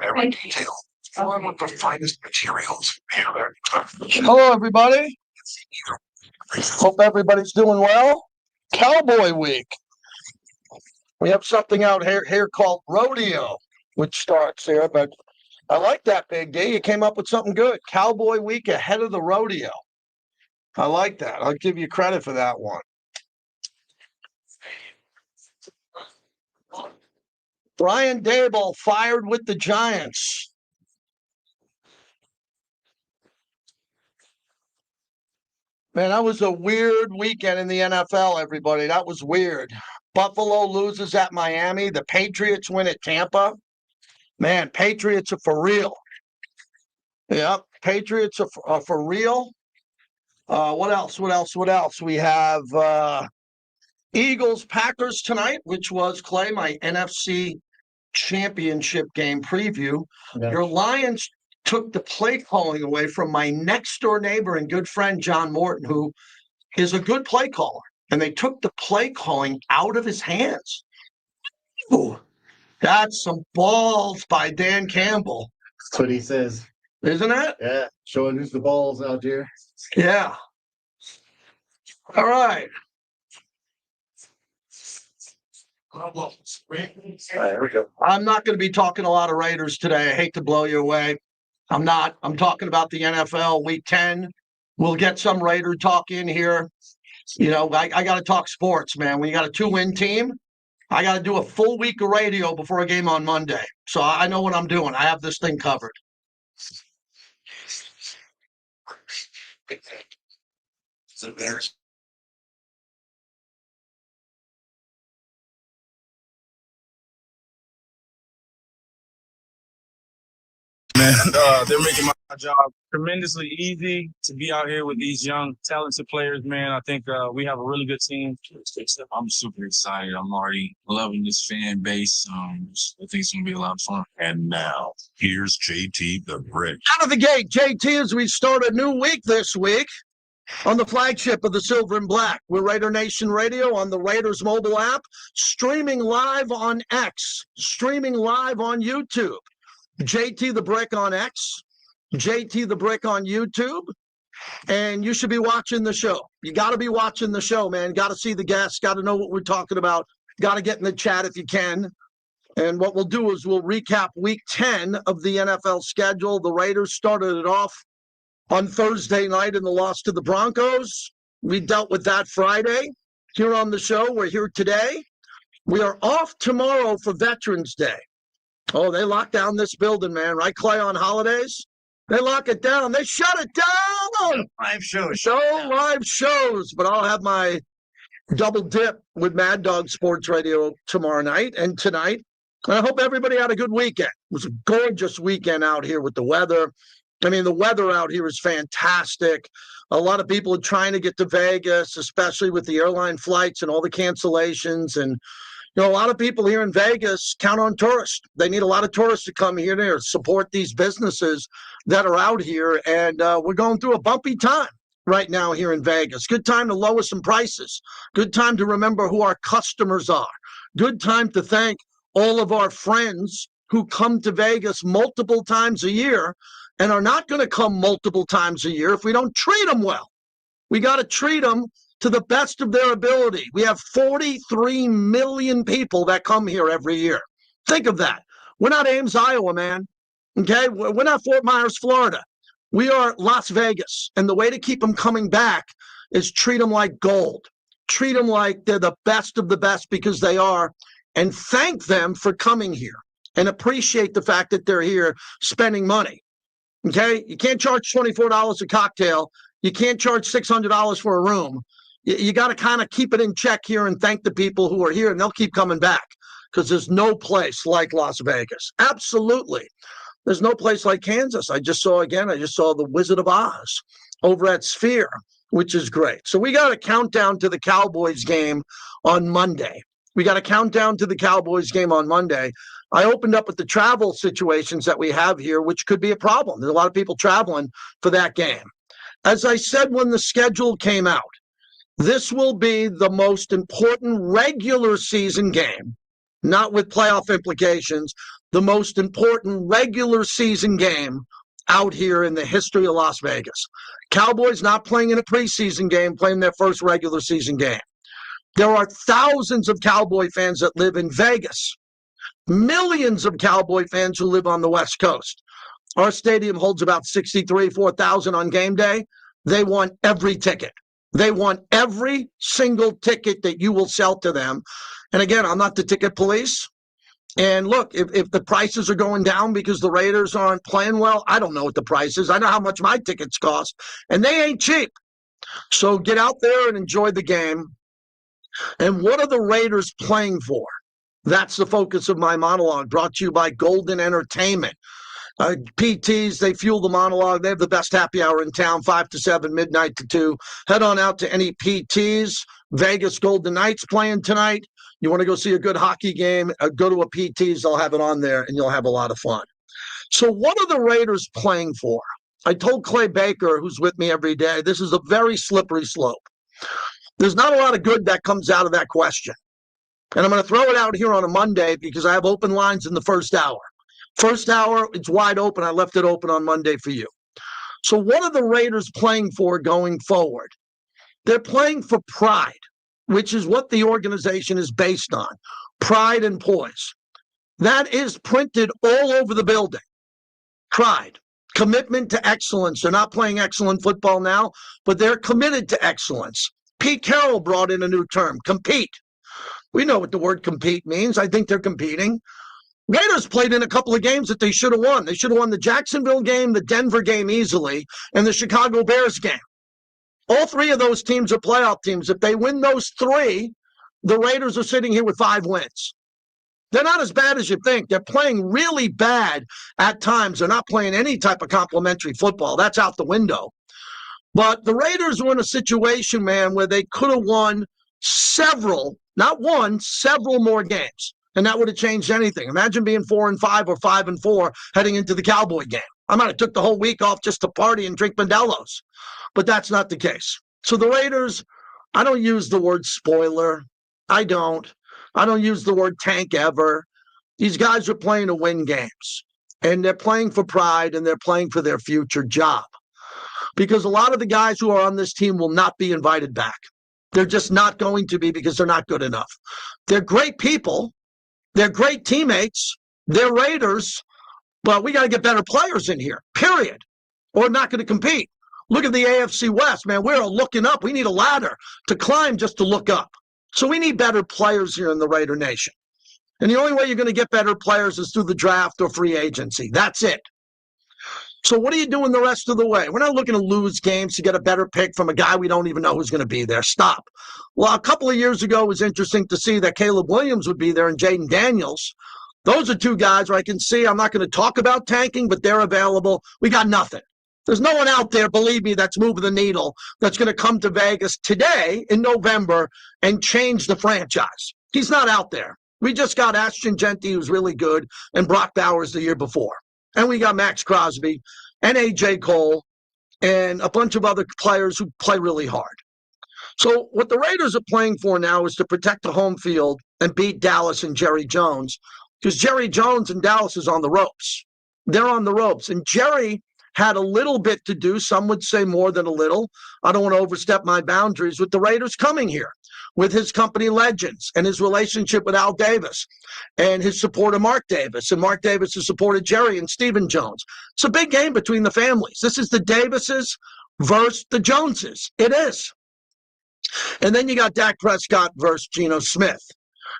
every detail, formed with the finest materials. Hello, everybody. Hope everybody's doing well. Cowboy Week. We have something out here called Rodeo, which starts here, but I like that, Big D. You came up with something good. Cowboy Week ahead of the rodeo. I like that. I'll give you credit for that one. Brian Daboll fired with the Giants. Man, that was a weird weekend in the NFL, everybody. That was weird. Buffalo loses at Miami. The Patriots win at Tampa. Man, Patriots are for real. Yep, Patriots are for real. What else? We have Eagles, Packers tonight, which was, Clay, my NFC championship game preview. Yeah. Your Lions took the play calling away from my next door neighbor and good friend, John Morton, who is a good play caller. And they took the play calling out of his hands. Ooh, that's some balls by Dan Campbell. That's what he says. Isn't it? Yeah, showing who's the balls out here. Yeah. All right. There we go. I'm not going to be talking a lot of Raiders today. I hate to blow you away. I'm not. I'm talking about the NFL Week 10. We'll get some Raider talk in here. You know, I got to talk sports, man. When you got a 2-win team, I got to do a full week of radio before a game on Monday. So I know what I'm doing. I have this thing covered. Man, they're making my job tremendously easy to be out here with these young, talented players, man. I think we have a really good team. I'm super excited. I'm already loving this fan base. I think it's going to be a lot of fun. And now, here's JT the Brick. Out of the gate, JT, as we start a new week this week on the flagship of the Silver and Black. We're Raider Nation Radio on the Raiders mobile app, streaming live on X, streaming live on YouTube. JT the Brick on X, JT the Brick on YouTube, and you should be watching the show. You got to be watching the show, man. Got to see the guests, got to know what we're talking about, got to get in the chat if you can. And what we'll do is we'll recap Week 10 of the NFL schedule. The Raiders started it off on Thursday night in the loss to the Broncos. We dealt with that Friday here on the show. We're here today. We are off tomorrow for Veterans Day. Oh, they lock down this building, man. Right, Clay, on holidays? They lock it down. They shut it down. Live shows. No live shows. But I'll have my double dip with Mad Dog Sports Radio tomorrow night and tonight. And I hope everybody had a good weekend. It was a gorgeous weekend out here with the weather. I mean, the weather out here is fantastic. A lot of people are trying to get to Vegas, especially with the airline flights and all the cancellations. And you know, a lot of people here in Vegas count on tourists. They need a lot of tourists to come here to support these businesses that are out here. And we're going through a bumpy time right now here in Vegas. Good time to lower some prices. Good time to remember who our customers are. Good time to thank all of our friends who come to Vegas multiple times a year and are not going to come multiple times a year if we don't treat them well. We got to treat them to the best of their ability. We have 43 million people that come here every year. Think of that. We're not Ames, Iowa, man. Okay? We're not Fort Myers, Florida. We are Las Vegas. And the way to keep them coming back is treat them like gold. Treat them like they're the best of the best because they are. And thank them for coming here. And appreciate the fact that they're here spending money. Okay? You can't charge $24 a cocktail. You can't charge $600 for a room. You got to kind of keep it in check here and thank the people who are here, and they'll keep coming back because there's no place like Las Vegas. Absolutely. There's no place like Kansas. I just saw the Wizard of Oz over at Sphere, which is great. So we got a countdown to the Cowboys game on Monday. I opened up with the travel situations that we have here, which could be a problem. There's a lot of people traveling for that game. As I said when the schedule came out, this will be the most important regular season game, not with playoff implications, the most important regular season game out here in the history of Las Vegas. Cowboys not playing in a preseason game, playing their first regular season game. There are thousands of Cowboy fans that live in Vegas, millions of Cowboy fans who live on the West Coast. Our stadium holds about 4,000 on game day. They want every ticket. They want every single ticket that you will sell to them. And again, I'm not the ticket police. And look, if the prices are going down because the Raiders aren't playing well, I don't know what the price is. I know how much my tickets cost, and they ain't cheap. So get out there and enjoy the game. And what are the Raiders playing for? That's the focus of my monologue, brought to you by Golden Entertainment. PTs, they fuel the monologue. They have the best happy hour in town, 5 to 7, midnight to 2. Head on out to any PTs. Vegas Golden Knights playing tonight. You want to go see a good hockey game, go to a PTs. They'll have it on there, and you'll have a lot of fun. So what are the Raiders playing for? I told Clay Baker, who's with me every day, this is a very slippery slope. There's not a lot of good that comes out of that question. And I'm going to throw it out here on a Monday because I have open lines in the first hour. First hour, it's wide open. I left it open on Monday for you. So what are the Raiders playing for going forward? They're playing for pride, which is what the organization is based on. Pride and poise. That is printed all over the building. Pride. Commitment to excellence. They're not playing excellent football now, but they're committed to excellence. Pete Carroll brought in a new term, compete. We know what the word compete means. I think they're competing. Raiders played in a couple of games that they should have won. They should have won the Jacksonville game, the Denver game easily, and the Chicago Bears game. All three of those teams are playoff teams. If they win those three, the Raiders are sitting here with 5 wins. They're not as bad as you think. They're playing really bad at times. They're not playing any type of complimentary football. That's out the window. But the Raiders were in a situation, man, where they could have won several, not one, several more games. And that would have changed anything. Imagine being 4-5 or 5-4 heading into the Cowboy game. I might have took the whole week off just to party and drink Modelo's. But that's not the case. So the Raiders, I don't use the word spoiler. I don't use the word tank ever. These guys are playing to win games. And they're playing for pride, and they're playing for their future job. Because a lot of the guys who are on this team will not be invited back. They're just not going to be because they're not good enough. They're great people. They're great teammates. They're Raiders. But we got to get better players in here, period. Or not going to compete. Look at the AFC West, man. We're looking up. We need a ladder to climb just to look up. So we need better players here in the Raider Nation. And the only way you're going to get better players is through the draft or free agency. That's it. So what are you doing the rest of the way? We're not looking to lose games to get a better pick from a guy we don't even know who's going to be there. Stop. Well, a couple of years ago, it was interesting to see that Caleb Williams would be there and Jaden Daniels. Those are two guys where I can see I'm not going to talk about tanking, but they're available. We got nothing. There's no one out there, believe me, that's moving the needle, that's going to come to Vegas today in November and change the franchise. He's not out there. We just got Ashton Genty, who's really good, and Brock Bowers the year before. And we got Max Crosby and A.J. Cole and a bunch of other players who play really hard. So what the Raiders are playing for now is to protect the home field and beat Dallas and Jerry Jones, because Jerry Jones and Dallas is on the ropes. They're on the ropes. And Jerry had a little bit to do, some would say more than a little. I don't want to overstep my boundaries with the Raiders coming here, with his company Legends and his relationship with Al Davis and his support of Mark Davis. And Mark Davis has supported Jerry and Stephen Jones. It's a big game between the families. This is the Davises versus the Joneses. It is. And then you got Dak Prescott versus Gino Smith.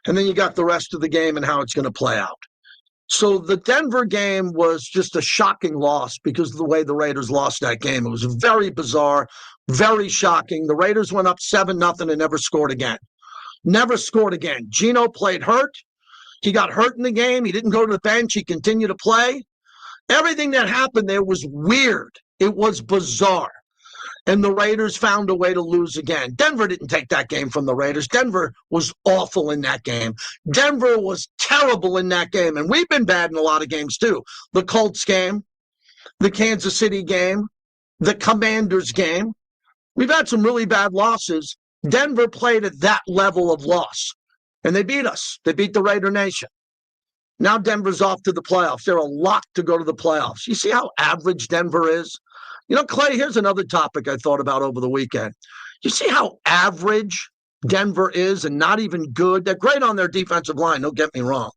And then you got the rest of the game and how it's going to play out. So the Denver game was just a shocking loss because of the way the Raiders lost that game. It was very bizarre, very shocking. The Raiders went up 7-0 and never scored again. Never scored again. Gino played hurt. He got hurt in the game. He didn't go to the bench. He continued to play. Everything that happened there was weird. It was bizarre. And the Raiders found a way to lose again. Denver didn't take that game from the Raiders. Denver was awful in that game. Denver was terrible in that game. And we've been bad in a lot of games too. The Colts game, the Kansas City game, the Commanders game. We've had some really bad losses. Denver played at that level of loss. And they beat us. They beat the Raider Nation. Now Denver's off to the playoffs. They're a lock to go to the playoffs. You see how average Denver is? You know, Clay, here's another topic I thought about over the weekend. You see how average Denver is and not even good? They're great on their defensive line, don't get me wrong.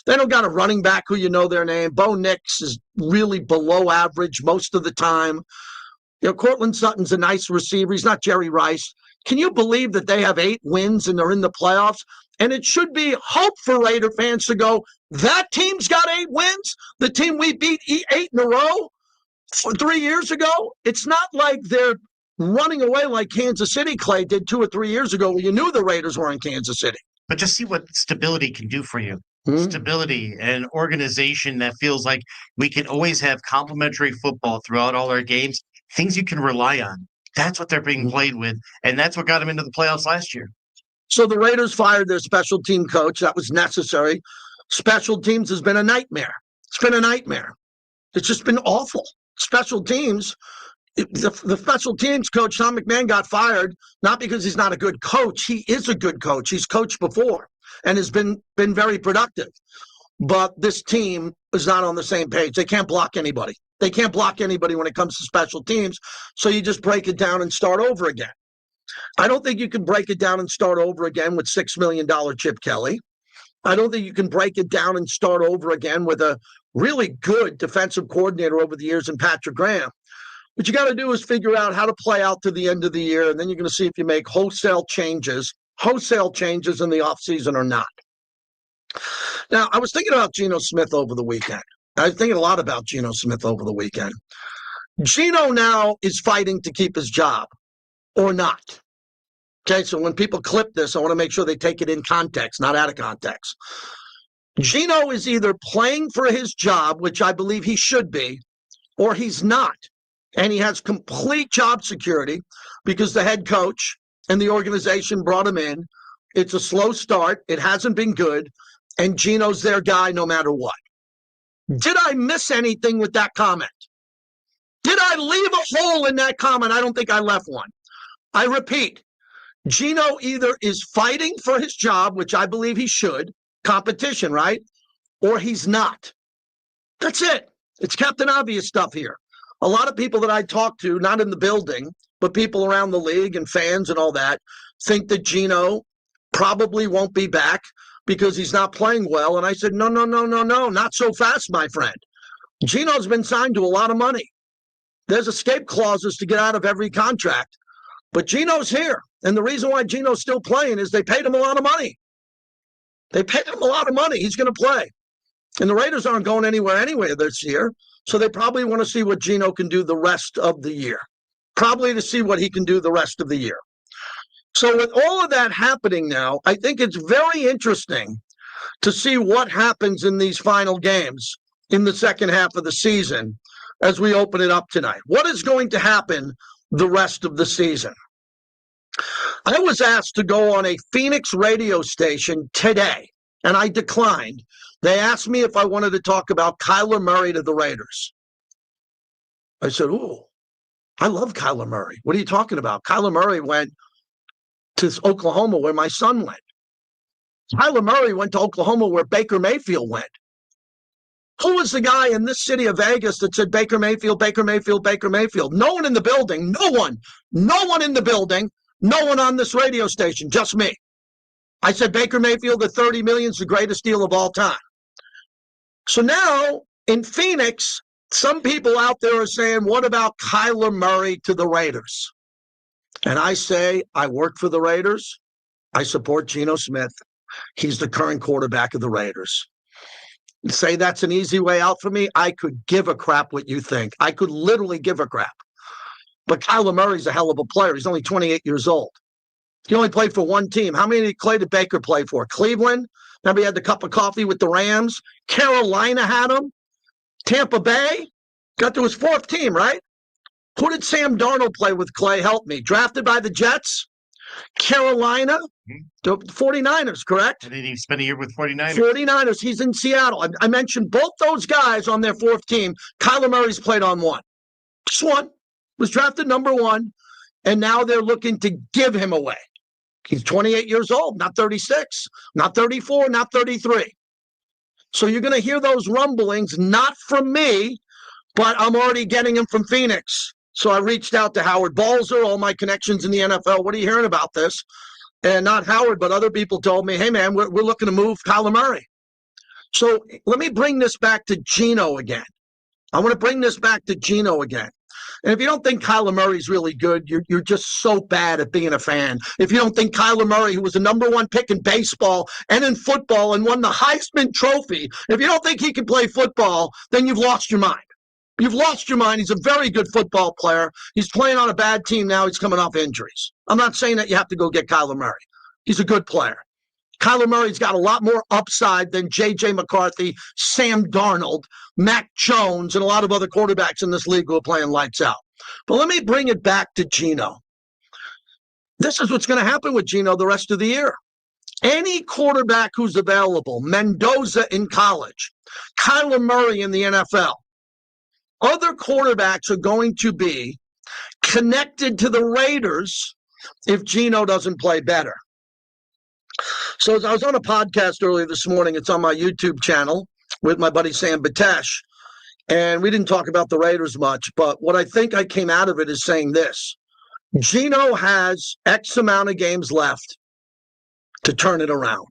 They don't got a running back who you know their name. Bo Nix is really below average most of the time. You know, Cortland Sutton's a nice receiver. He's not Jerry Rice. Can you believe that they have 8 wins and they're in the playoffs? And it should be hope for Raider fans to go, that team's got 8 wins? The team we beat 8 in a row 3 years ago? It's not like they're running away like Kansas City, Clay, did 2 or 3 years ago when you knew the Raiders were in Kansas City. But just see what stability can do for you. Mm-hmm. Stability, an organization that feels like we can always have complimentary football throughout all our games, things you can rely on. That's what they're being played with, and that's what got them into the playoffs last year. So the Raiders fired their special team coach. That was necessary. Special teams has been a nightmare. It's been a nightmare. It's just been awful. Special teams, the special teams coach, Tom McMahon, got fired, not because he's not a good coach. He is a good coach. He's coached before and has been very productive. But this team is not on the same page. They can't block anybody. They can't block anybody when it comes to special teams. So you just break it down and start over again. I don't think you can break it down and start over again with $6 million Chip Kelly. I don't think you can break it down and start over again with a really good defensive coordinator over the years in Patrick Graham. What you got to do is figure out how to play out to the end of the year, and then you're going to see if you make wholesale changes in the offseason or not. Now, I was thinking about Gino Smith over the weekend. I was thinking a lot about Gino Smith over the weekend. Gino now is fighting to keep his job or not. Okay, so when people clip this, I want to make sure they take it in context, not out of context. Gino is either playing for his job, which I believe he should be, or he's not. And he has complete job security because the head coach and the organization brought him in. It's a slow start. It hasn't been good. And Gino's their guy no matter what. Did I miss anything with that comment? Did I leave a hole in that comment? I don't think I left one. I repeat, Gino either is fighting for his job, which I believe he should, competition, right? Or he's not. That's it. It's Captain Obvious stuff here. A lot of people that I talk to, not in the building, but people around the league and fans and all that, think that Gino probably won't be back because he's not playing well. And I said, no, not so fast, my friend. Gino's been signed to a lot of money. There's escape clauses to get out of every contract. But Gino's here. And the reason why Gino's still playing is they paid him a lot of money. They paid him a lot of money. He's going to play. And the Raiders aren't going anywhere anyway this year. So they probably want to see what Gino can do the rest of the year. Probably to see what he can do the rest of the year. So with all of that happening now, I think it's very interesting to see what happens in these final games in the second half of the season as we open it up tonight. What is going to happen the rest of the season? I was asked to go on a Phoenix radio station today, and I declined. They asked me if I wanted to talk about Kyler Murray to the Raiders. I said, ooh, I love Kyler Murray. What are you talking about? Kyler Murray went to Oklahoma where my son went. Kyler Murray went to Oklahoma where Baker Mayfield went. Who was the guy in this city of Vegas that said Baker Mayfield, Baker Mayfield, Baker Mayfield? No one in the building. No one in the building. No one on this radio station. Just me. I said Baker Mayfield at $30 million is the greatest deal of all time. So now in Phoenix, some people out there are saying, what about Kyler Murray to the Raiders? And I say, I work for the Raiders. I support Gino Smith. He's the current quarterback of the Raiders. You say that's an easy way out for me? I could give a crap what you think. I could literally give a crap. But Kyler Murray's a hell of a player. He's only 28 years old. He only played for one team. How many did Baker play for? Cleveland? Remember he had the cup of coffee with the Rams? Carolina had him. Tampa Bay? Got to his fourth team, right? Who did Sam Darnold play with, Clay? Help me. Drafted by the Jets? Carolina? The 49ers, correct? And then he spent a year with 49ers. 49ers. He's in Seattle. I mentioned both those guys on their fourth team. Kyler Murray's played on one. Just one. Was drafted number 1. And now they're looking to give him away. He's 28 years old, not 36, not 34, not 33. So you're going to hear those rumblings, not from me, but I'm already getting them from Phoenix. So I reached out to Howard Balzer, all my connections in the NFL. What are you hearing about this? And not Howard, but other people told me, hey, man, we're looking to move Kyler Murray. So let me bring this back to Gino again. I want to bring this back to Gino again. And if you don't think Kyler Murray's really good, you're just so bad at being a fan. If you don't think Kyler Murray, who was the number one pick in baseball and in football and won the Heisman Trophy, if you don't think he can play football, then you've lost your mind. You've lost your mind. He's a very good football player. He's playing on a bad team now. He's coming off injuries. I'm not saying that you have to go get Kyler Murray. He's a good player. Kyler Murray's got a lot more upside than J.J. McCarthy, Sam Darnold, Mac Jones, and a lot of other quarterbacks in this league who are playing lights out. But let me bring it back to Gino. This is what's going to happen with Gino the rest of the year. Any quarterback who's available, Mendoza in college, Kyler Murray in the NFL, other quarterbacks are going to be connected to the Raiders if Gino doesn't play better. So I was on a podcast earlier this morning. It's on my YouTube channel with my buddy Sam Mson. And we didn't talk about the Raiders much, but what I think I came out of it is saying this. Gino has X amount of games left to turn it around.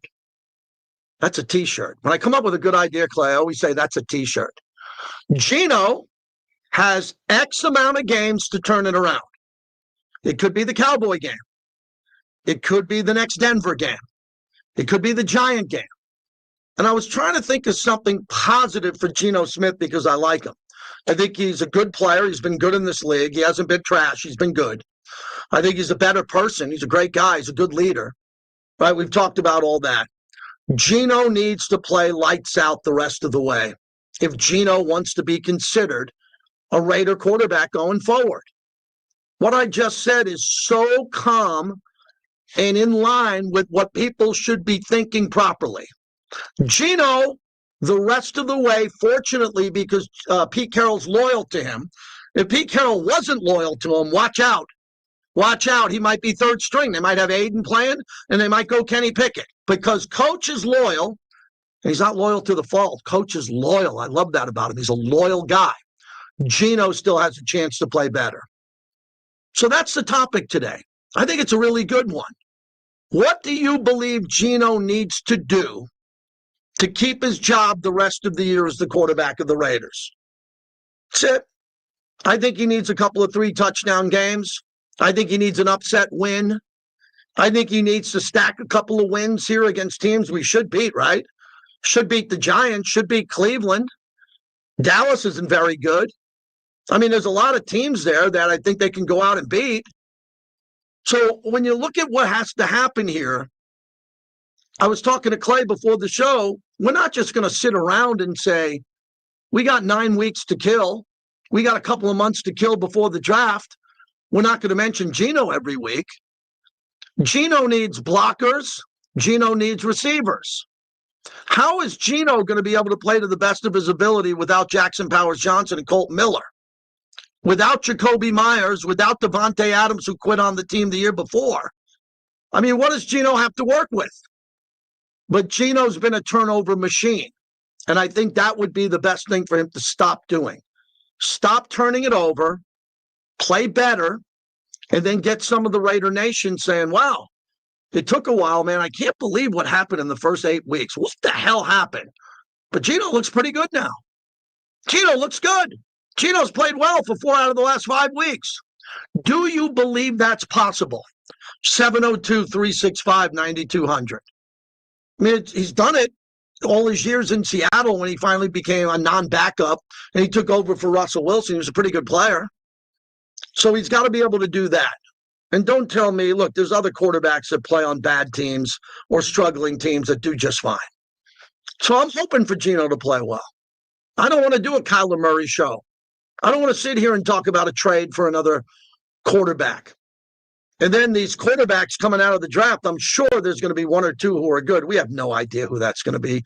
That's a T-shirt. When I come up with a good idea, Clay, I always say that's a T-shirt. Gino has X amount of games to turn it around. It could be the Cowboy game. It could be the next Denver game. It could be the Giant game. And I was trying to think of something positive for Gino Smith because I like him. I think he's a good player. He's been good in this league. He hasn't been trash. He's been good. I think he's a better person. He's a great guy. He's a good leader. Right? We've talked about all that. Gino needs to play lights out the rest of the way if Gino wants to be considered a Raider quarterback going forward. What I just said is so calm and in line with what people should be thinking properly. Gino, the rest of the way, fortunately, because Pete Carroll's loyal to him. If Pete Carroll wasn't loyal to him, watch out. Watch out. He might be third string. They might have Aiden playing, and they might go Kenny Pickett. Because Coach is loyal, and he's not loyal to the fault. Coach is loyal. I love that about him. He's a loyal guy. Gino still has a chance to play better. So that's the topic today. I think it's a really good one. What do you believe Gino needs to do to keep his job the rest of the year as the quarterback of the Raiders? That's it. I think he needs a couple of 3-touchdown games. I think he needs an upset win. I think he needs to stack a couple of wins here against teams we should beat, right? Should beat the Giants, should beat Cleveland. Dallas isn't very good. I mean, there's a lot of teams there that I think they can go out and beat. So when you look at what has to happen here, I was talking to Clay before the show. We're not just going to sit around and say, we got 9 weeks to kill. We got a couple of months to kill before the draft. We're not going to mention Gino every week. Gino needs blockers. Gino needs receivers. How is Gino going to be able to play to the best of his ability without Jackson Powers-Johnson and Colt Miller? Without Jacoby Myers, without Devontae Adams, who quit on the team the year before? I mean, what does Gino have to work with? But Gino's been a turnover machine. And I think that would be the best thing for him to stop doing. Stop turning it over, play better, and then get some of the Raider Nation saying, wow, it took a while, man. I can't believe what happened in the first 8 weeks. What the hell happened? But Gino looks pretty good now. Gino looks good. Gino's played well for 4 out of the last 5 weeks. Do you believe that's possible? 702-365-9200. I mean, he's done it all his years in Seattle when he finally became a non-backup and he took over for Russell Wilson. He was a pretty good player. So he's got to be able to do that. And don't tell me, look, there's other quarterbacks that play on bad teams or struggling teams that do just fine. So I'm hoping for Gino to play well. I don't want to do a Kyler Murray show. I don't want to sit here and talk about a trade for another quarterback. And then these quarterbacks coming out of the draft, I'm sure there's going to be 1 or 2 who are good. We have no idea who that's going to be.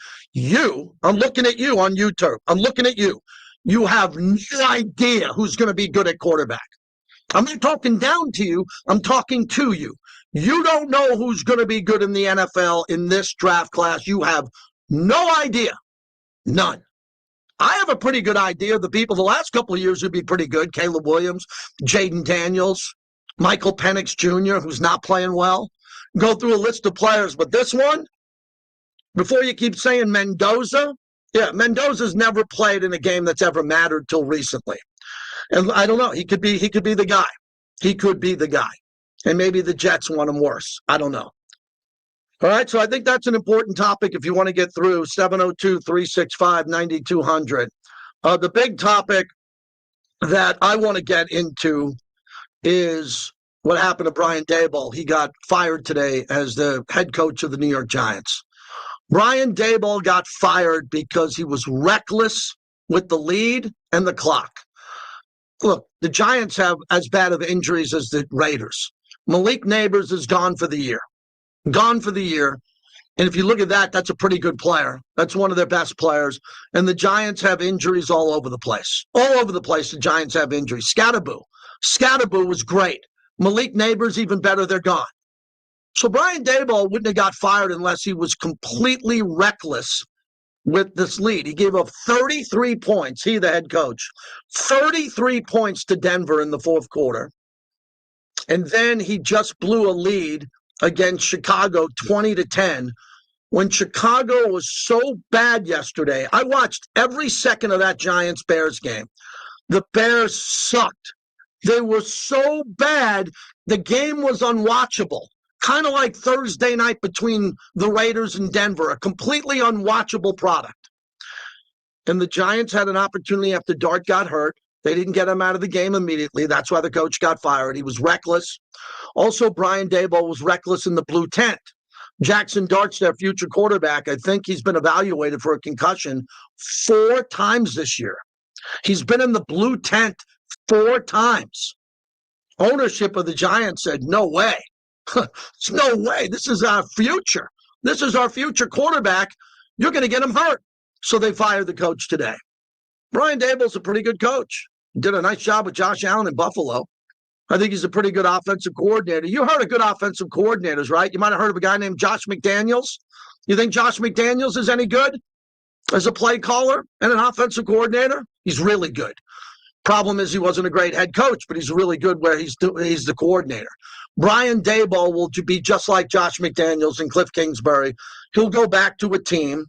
I'm looking at you on YouTube. I'm looking at you. You have no idea who's going to be good at quarterback. I'm not talking down to you. I'm talking to you. You don't know who's going to be good in the NFL in this draft class. You have no idea. None. I have a pretty good idea of the people the last couple of years would be pretty good. Caleb Williams, Jaden Daniels, Michael Penix Jr., who's not playing well. Go through a list of players, but this one, before you keep saying Mendoza, Mendoza's never played in a game that's ever mattered till recently. And I don't know, he could be the guy. He could be the guy. And maybe the Jets want him worse. I don't know. All right, so I think that's an important topic if you want to get through 702-365-9200. The big topic that I want to get into is what happened to Brian Daboll. He got fired today as the head coach of the New York Giants. Brian Daboll got fired because he was reckless with the lead and the clock. Look, the Giants have as bad of injuries as the Raiders. Malik Neighbors is gone for the year. Gone for the year. And if you look at that, that's a pretty good player. That's one of their best players. And the Giants have injuries all over the place. All over the place, the Giants have injuries. Scatterboo was great. Malik Neighbors, even better, they're gone. So Brian Daboll wouldn't have got fired unless he was completely reckless with this lead. He gave up 33 points, the head coach, 33 points to Denver in the fourth quarter. And then he just blew a lead against Chicago 20-10 when Chicago was so bad yesterday. I watched every second of that Giants-Bears game. The Bears sucked. They were so bad, the game was unwatchable. Kind of like Thursday night between the Raiders and Denver, a completely unwatchable product. And the Giants had an opportunity after Dart got hurt. They didn't get him out of the game immediately. That's why the coach got fired. He was reckless. Also, Brian Daboll was reckless in the blue tent. Jackson Dart's their future quarterback. I think he's been evaluated for a concussion 4 times this year. He's been in the blue tent 4 times. Ownership of the Giants said, no way. No way. This is our future. This is our future quarterback. You're going to get him hurt. So they fired the coach today. Brian Daboll's a pretty good coach. Did a nice job with Josh Allen in Buffalo. I think he's a pretty good offensive coordinator. You heard of good offensive coordinators, right? You might have heard of a guy named Josh McDaniels. You think Josh McDaniels is any good as a play caller and an offensive coordinator? He's really good. Problem is he wasn't a great head coach, but he's really good where he's the coordinator. Brian Daboll will be just like Josh McDaniels and Cliff Kingsbury. He'll go back to a team.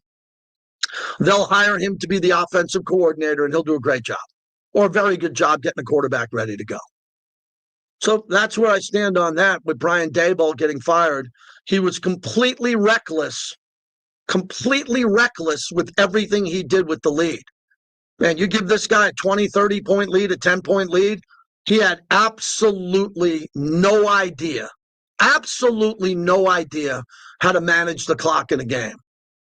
They'll hire him to be the offensive coordinator, and he'll do a great job or a very good job getting the quarterback ready to go. So that's where I stand on that with Brian Daboll getting fired. He was completely reckless with everything he did with the lead. Man, you give this guy a 20, 30-point lead, a 10-point lead, he had absolutely no idea how to manage the clock in a game.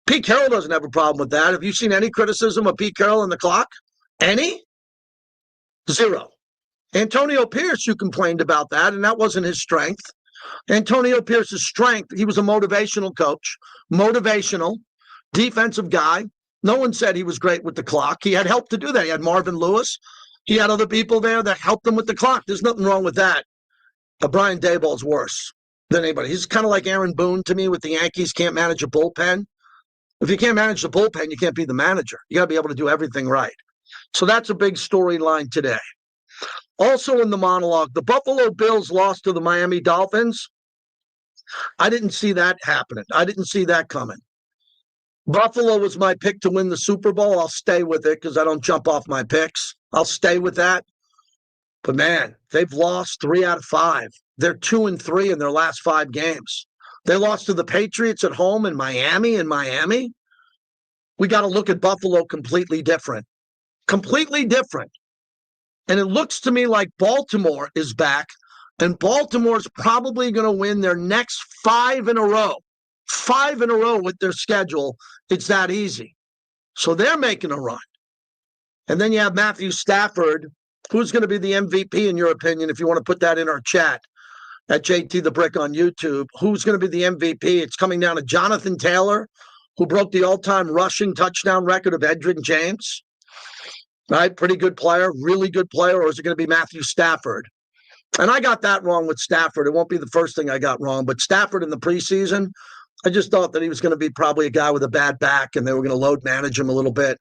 Pete Carroll doesn't have a problem with that. Have you seen any criticism of Pete Carroll and the clock? Any? 0. Antonio Pierce, you complained about that, and that wasn't his strength. Antonio Pierce's strength, he was a motivational coach, motivational, defensive guy. No one said he was great with the clock. He had help to do that. He had Marvin Lewis. He had other people there that helped him with the clock. There's nothing wrong with that. But Brian Daboll's worse than anybody. He's kind of like Aaron Boone to me with the Yankees, can't manage a bullpen. If you can't manage the bullpen, you can't be the manager. You got to be able to do everything right. So that's a big storyline today. Also in the monologue, the Buffalo Bills lost to the Miami Dolphins. I didn't see that happening. I didn't see that coming. Buffalo was my pick to win the Super Bowl. I'll stay with it because I don't jump off my picks. I'll stay with that. But, man, they've lost 3 out of 5. They're 2-3 in their last 5 games. They lost to the Patriots at home in Miami. We got to look at Buffalo completely different. Completely different. And it looks to me like Baltimore is back, and Baltimore's probably going to win their next 5 in a row. 5 in a row with their schedule. It's that easy. So they're making a run. And then you have Matthew Stafford. Who's going to be the MVP in your opinion, if you want to put that in our chat at JT the Brick on YouTube? Who's going to be the MVP? It's coming down to Jonathan Taylor, who broke the all-time rushing touchdown record of Edgerrin James. Right? Pretty good player, really good player, or is it going to be Matthew Stafford? And I got that wrong with Stafford. It won't be the first thing I got wrong, but Stafford in the preseason, I just thought that he was going to be probably a guy with a bad back, and they were going to load manage him a little bit.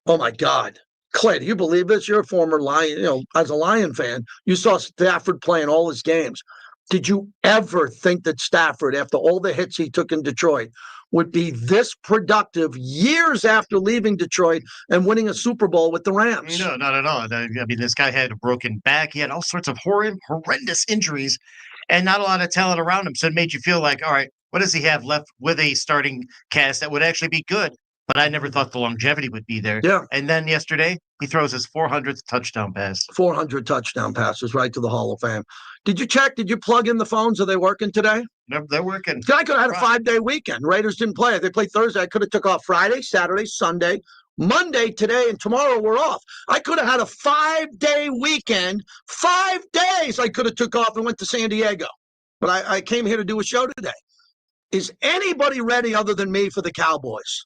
Oh, my God. Clay, do you believe this? You're a former Lion, as a Lion fan, you saw Stafford playing all his games. Did you ever think that Stafford, after all the hits he took in Detroit, would be this productive years after leaving Detroit and winning a Super Bowl with the Rams? No, not at all. I mean, this guy had a broken back. He had all sorts of horrendous injuries and not a lot of talent around him. So it made you feel like, all right, what does he have left with a starting cast that would actually be good? But I never thought the longevity would be there. Yeah. And then yesterday, he throws his 400th touchdown pass. 400 touchdown passes right to the Hall of Fame. Did you check? Did you plug in the phones? Are they working today? They're working. I could have had a 5-day weekend. Raiders didn't play. They played Thursday. I could have took off Friday, Saturday, Sunday, Monday, today, and tomorrow we're off. I could have had a 5-day weekend. 5 days I could have took off and went to San Diego. But I came here to do a show today. Is anybody ready other than me for the Cowboys?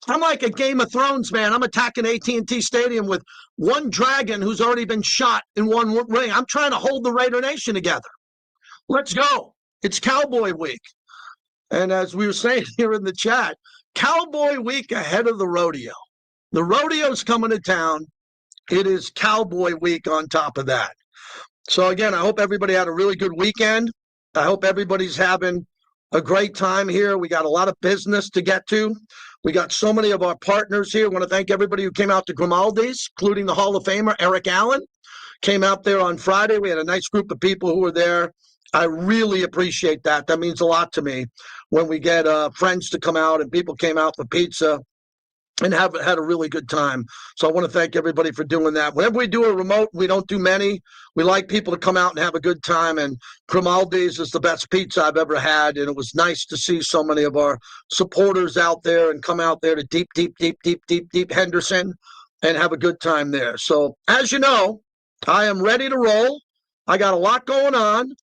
I'm like a Game of Thrones, man. I'm attacking AT&T Stadium with one dragon who's already been shot in one ring. I'm trying to hold the Raider Nation together. Let's go. It's Cowboy Week. And as we were saying here in the chat, Cowboy Week ahead of the rodeo. The rodeo's coming to town. It is Cowboy Week on top of that. So, again, I hope everybody had a really good weekend. I hope everybody's having a great time here. We got a lot of business to get to. We got so many of our partners here. I want to thank everybody who came out to Grimaldi's, including the Hall of Famer, Eric Allen. Came out there on Friday. We had a nice group of people who were there. I really appreciate that. That means a lot to me when we get friends to come out and people came out for pizza and had a really good time. So I want to thank everybody for doing that. Whenever we do a remote, we don't do many. We like people to come out and have a good time. And Grimaldi's is the best pizza I've ever had. And it was nice to see so many of our supporters out there and come out there to deep Henderson and have a good time there. So as you know, I am ready to roll. I got a lot going on.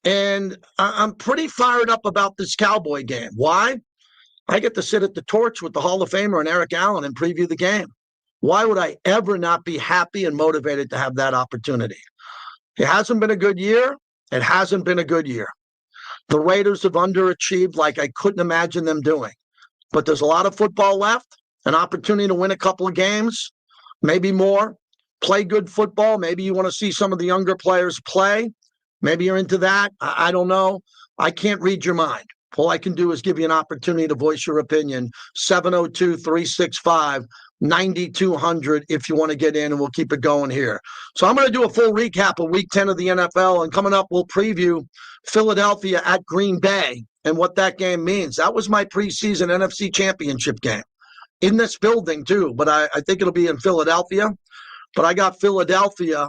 And I'm pretty fired up about this Cowboy game. Why? I get to sit at the torch with the Hall of Famer and Eric Allen and preview the game. Why would I ever not be happy and motivated to have that opportunity? It hasn't been a good year. It hasn't been a good year. The Raiders have underachieved like I couldn't imagine them doing. But there's a lot of football left, an opportunity to win a couple of games, maybe more, play good football. Maybe you want to see some of the younger players play. Maybe you're into that. I don't know. I can't read your mind. All I can do is give you an opportunity to voice your opinion. 702-365-9200 if you want to get in, and we'll keep it going here. So I'm going to do a full recap of Week 10 of the NFL, and coming up, we'll preview Philadelphia at Green Bay and what that game means. That was my preseason NFC Championship game in this building, too, but I think it'll be in Philadelphia. But I got Philadelphia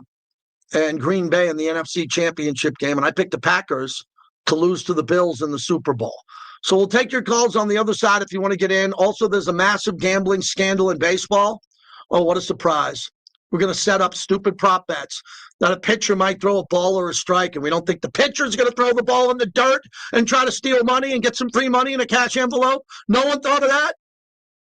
and Green Bay in the NFC Championship game, and I picked the Packers to lose to the Bills in the Super Bowl. So we'll take your calls on the other side if you want to get in. Also, there's a massive gambling scandal in baseball. Oh, what a surprise. We're going to set up stupid prop bets that a pitcher might throw a ball or a strike, and we don't think the pitcher's going to throw the ball in the dirt and try to steal money and get some free money in a cash envelope. No one thought of that?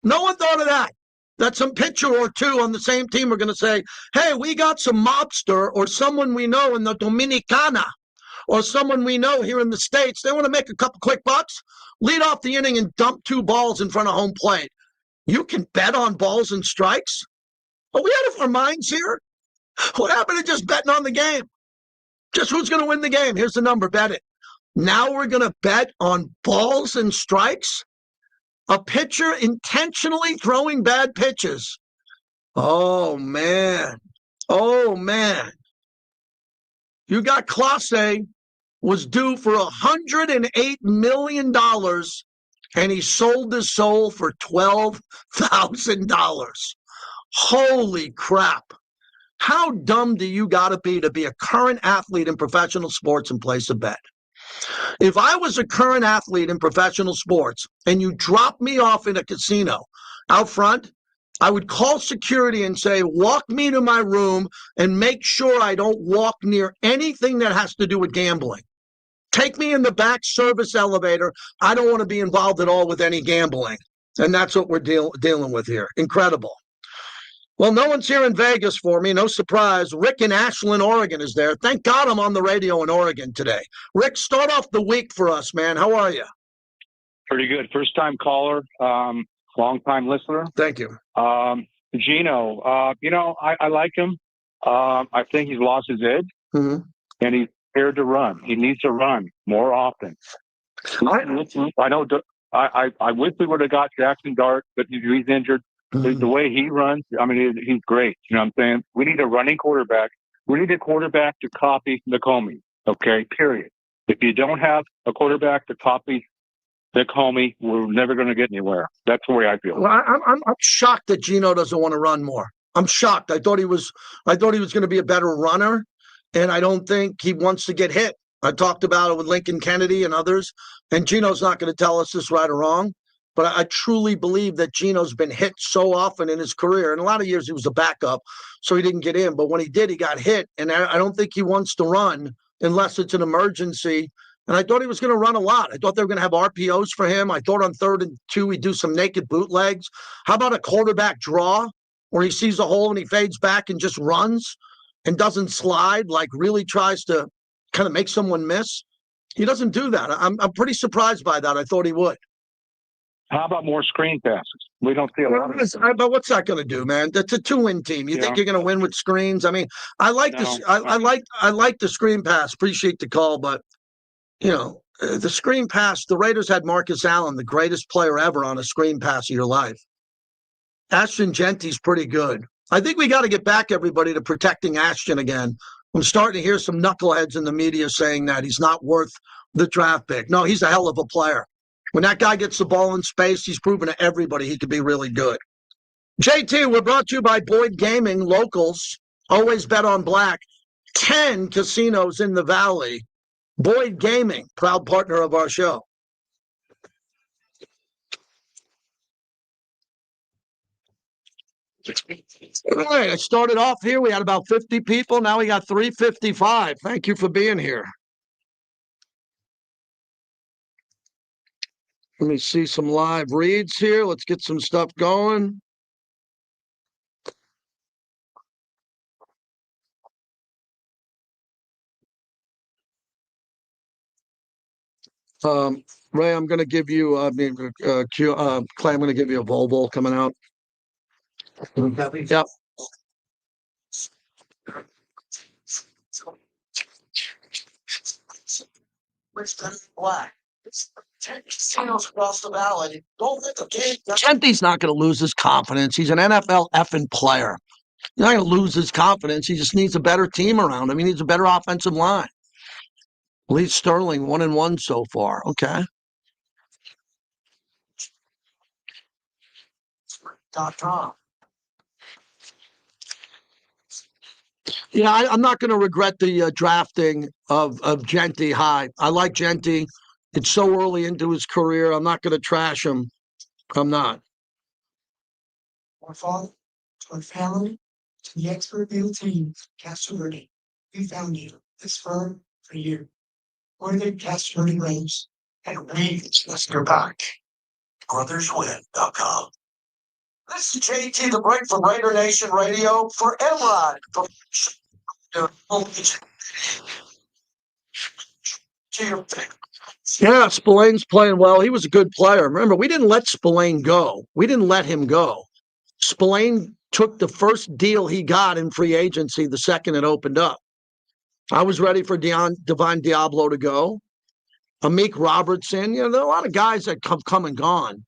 No one thought of that. That some pitcher or two on the same team are going to say, hey, we got some mobster or someone we know in the Dominicana or someone we know here in the States. They want to make a couple quick bucks, lead off the inning and dump 2 balls in front of home plate. You can bet on balls and strikes? Are we out of our minds here? What happened to just betting on the game? Just who's going to win the game? Here's the number, bet it. Now we're going to bet on balls and strikes? A pitcher intentionally throwing bad pitches. Oh, man. Oh, man. You got Clase was due for $108 million, and he sold his soul for $12,000. Holy crap. How dumb do you got to be a current athlete in professional sports and place a bet? If I was a current athlete in professional sports and you dropped me off in a casino out front, I would call security and say, walk me to my room and make sure I don't walk near anything that has to do with gambling. Take me in the back service elevator. I don't want to be involved at all with any gambling. And that's what we're dealing with here. Incredible. Well, no one's here in Vegas for me. No surprise. Rick in Ashland, Oregon is there. Thank God I'm on the radio in Oregon today. Rick, start off the week for us, man. How are you? Pretty good. First time caller, long time listener. Thank you. Gino, I like him. I think he's lost his edge, Mhm. and he's scared to run. He needs to run more often. I know. I wish we would have got Jackson Dart, but he's injured. Mhm. The way he runs, I mean, he's great. You know what I'm saying? We need a running quarterback. We need a quarterback to copy Nakomi. Okay, period. If you don't have a quarterback to copy Nakomi, we're never going to get anywhere. That's the way I feel. Well, I'm shocked that Gino doesn't want to run more. I'm shocked. I thought he was going to be a better runner, and I don't think he wants to get hit. I talked about it with Lincoln Kennedy and others, and Gino's not going to tell us this right or wrong. But I truly believe that Gino's been hit so often in his career. In a lot of years, he was a backup, so he didn't get in. But when he did, he got hit. And I don't think he wants to run unless it's an emergency. And I thought he was going to run a lot. I thought they were going to have RPOs for him. I thought on 3rd and 2, he'd do some naked bootlegs. How about a quarterback draw where he sees a hole and he fades back and just runs and doesn't slide, like really tries to kind of make someone miss? He doesn't do that. I'm pretty surprised by that. I thought he would. How about more screen passes? We don't see a lot of it. But what's that going to do, man? That's a 2-win team. You think Yeah. you're going to win with screens? I mean, I like this. No. I like the screen pass. Appreciate the call, but the screen pass. The Raiders had Marcus Allen, the greatest player ever, on a screen pass of your life. Ashton Genty's pretty good. I think we got to get back, everybody, to protecting Ashton again. I'm starting to hear some knuckleheads in the media saying that he's not worth the draft pick. No, he's a hell of a player. When that guy gets the ball in space, he's proven to everybody he could be really good. JT, we're brought to you by Boyd Gaming, locals. Always bet on black. 10 casinos in the Valley. Boyd Gaming, proud partner of our show. All right, I started off here. We had about 50 people. Now we got 355. Thank you for being here. Let me see some live reads here. Let's get some stuff going. Ray, I'm going to give you, Clay, I'm going to give you a Volvo coming out. Yep. Black. Across the valley. Don't let the game. Genty's not going to lose his confidence. He's an NFL effing player. He's not going to lose his confidence. He just needs a better team around him. He needs a better offensive line. Lee Sterling 1-1 so far. Okay. .com. Yeah, I'm not going to regret the drafting of Genty high. I like Genty. It's so early into his career. I'm not going to trash him. I'm not. Our father, to our family, to the expert legal team, Castleberry, we found you, this firm, for you. We're the Castleberry Rose, and we just go back. Brotherswin.com. This is JT the Break from Raider Nation Radio for Emrod. Yeah, Spillane's playing well. He was a good player. Remember, we didn't let Spillane go. We didn't let him go. Spillane took the first deal he got in free agency the second it opened up. I was ready for Divine Diablo to go. Amik Robertson. There are a lot of guys that come and gone.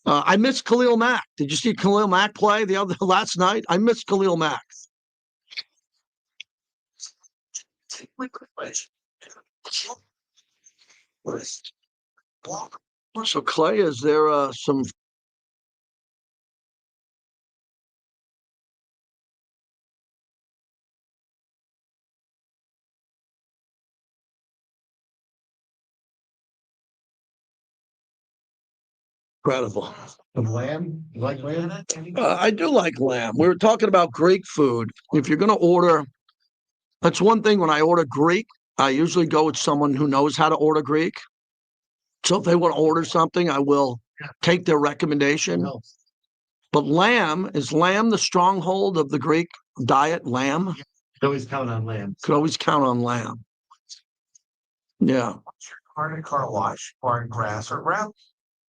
I missed Khalil Mack. Did you see Khalil Mack play last night? I missed Khalil Mack. So Clay, is there some? Incredible. Lamb? You like lamb? I do like lamb. We were talking about Greek food. If you're going to order, that's one thing. When I order Greek, I usually go with someone who knows how to order Greek. So if they want to order something, I will take their recommendation. No. But lamb, is lamb the stronghold of the Greek diet? Lamb? You can always count on lamb. Could always count on lamb. Yeah. Hard car wash, or grass, or ground.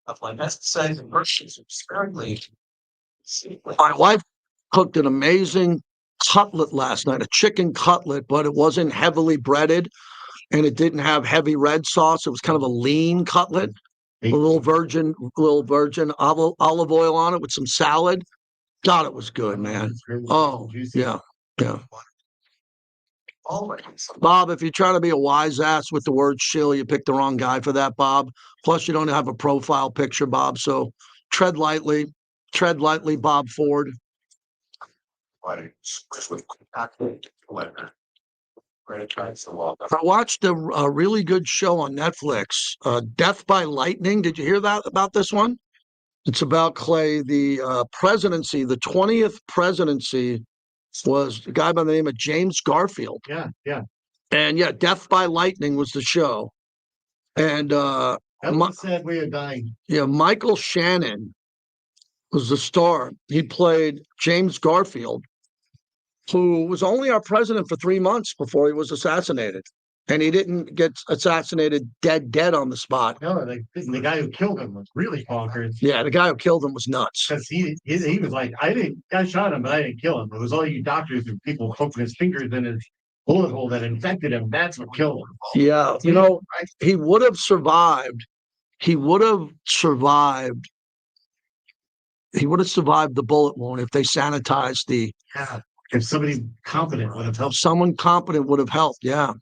My wife cooked an amazing cutlet last night, a chicken cutlet, but it wasn't heavily breaded and it didn't have heavy red sauce. It was kind of a lean cutlet, a little virgin olive oil on it with some salad. God, it was good, man. Oh, yeah. Bob, if you're trying to be a wise ass with the word shill, you picked the wrong guy for that, Bob. Plus, you don't have a profile picture, Bob. So tread lightly, Bob Ford. I watched a really good show on Netflix, Death by Lightning. Did you hear about this one? It's about Clay, the presidency, the 20th presidency was a guy by the name of James Garfield. Yeah. And yeah, Death by Lightning was the show. And That was a sad way of dying. Yeah, Michael Shannon was the star. He played James Garfield, who was only our president for 3 months before he was assassinated. And he didn't get assassinated dead on the spot. No, the guy who killed him was really bonkers. Yeah, the guy who killed him was nuts. Because he was like, I shot him, but I didn't kill him. It was all you doctors and people poking his fingers in his bullet hole that infected him. That's what killed him. Yeah, he would have survived. He would have survived the bullet wound if they sanitized the. Yeah, if somebody competent would have helped. Someone competent would have helped. Yeah.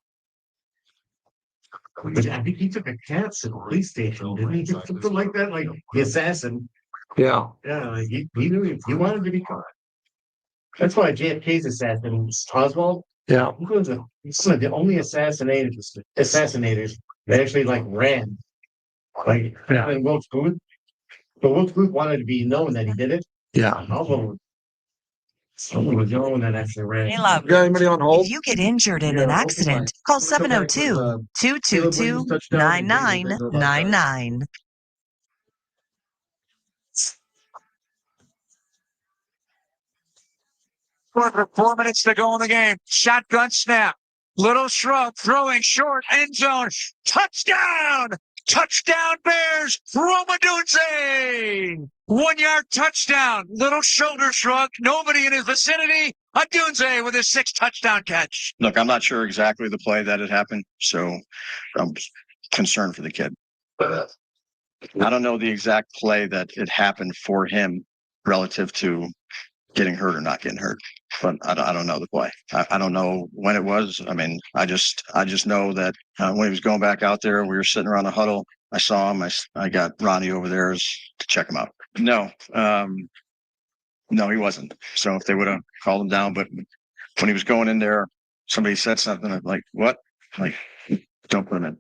I think he took a cat to the police station, didn't he? Something like that, like the assassin. Yeah. Yeah, like he knew he wanted to be caught. That's why JFK's assassin, Oswald. Yeah. He's one of the only assassinators that actually ran. And Wilkes Booth. But Wilkes Booth wanted to be known that he did it. Yeah. Oswald was the only one that actually ran. Hey, love. Got anybody on hold? If you get injured in an accident, call 702-222-9999. Under 4 minutes to go in the game. Shotgun snap. Little shrug, throwing short, end zone. Touchdown! Touchdown Bears! Romadunze! 1 yard touchdown. Little shoulder shrug. Nobody in his vicinity. Adunze with his 6th touchdown catch. Look, I'm not sure exactly the play that had happened, so I'm concerned for the kid. But I don't know the exact play that it happened for him relative to getting hurt or not getting hurt. But I don't know the play. I don't know when it was. I mean, I just know that when he was going back out there, we were sitting around the huddle. I saw him. I got Ronnie over there to check him out. No, he wasn't. So if they would have called him down, but when he was going in there, somebody said something like, "What? Like, don't put him in."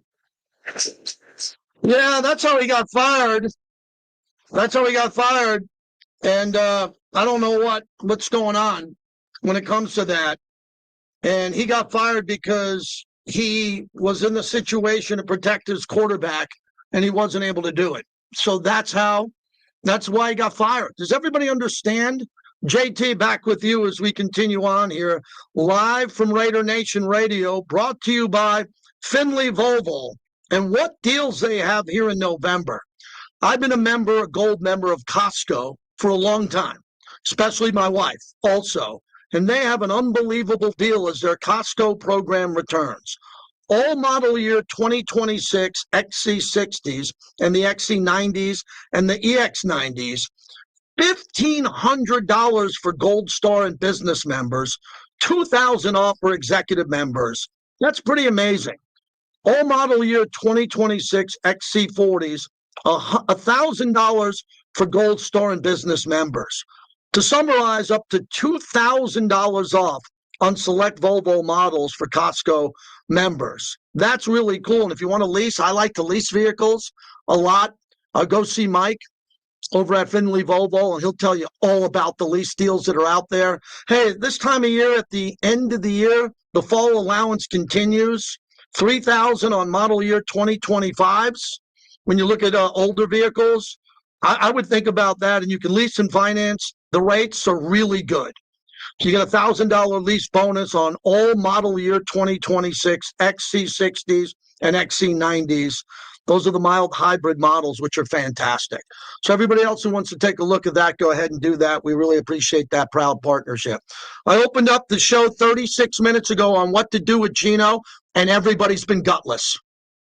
Yeah, that's how he got fired. And I don't know what's going on when it comes to that. And he got fired because he was in the situation to protect his quarterback and he wasn't able to do it. So that's why he got fired. Does everybody understand? JT, back with you as we continue on here, live from Raider Nation Radio, brought to you by Finley Volvo. And what deals they have here in November. I've been a gold member of Costco for a long time, especially my wife also. And they have an unbelievable deal as their Costco program returns. All model year 2026 XC60s and the XC90s and the EX90s, $1,500 for Gold Star and business members, $2,000 off for executive members. That's pretty amazing. All model year 2026 XC40s, $1,000 for Gold Star and business members. To summarize, up to $2,000 off on select Volvo models for Costco members. That's really cool. And if you want to lease, I like to lease vehicles a lot. Go see Mike over at Finley Volvo, and he'll tell you all about the lease deals that are out there. Hey, this time of year, at the end of the year, the fall allowance continues. $3,000 on model year 2025s. When you look at older vehicles, I would think about that, and you can lease and finance. The rates are really good. So you get a $1,000 lease bonus on all model year 2026 XC60s and XC90s. Those are the mild hybrid models, which are fantastic. So everybody else who wants to take a look at that, go ahead and do that. We really appreciate that proud partnership. I opened up the show 36 minutes ago on what to do with Gino, and everybody's been gutless.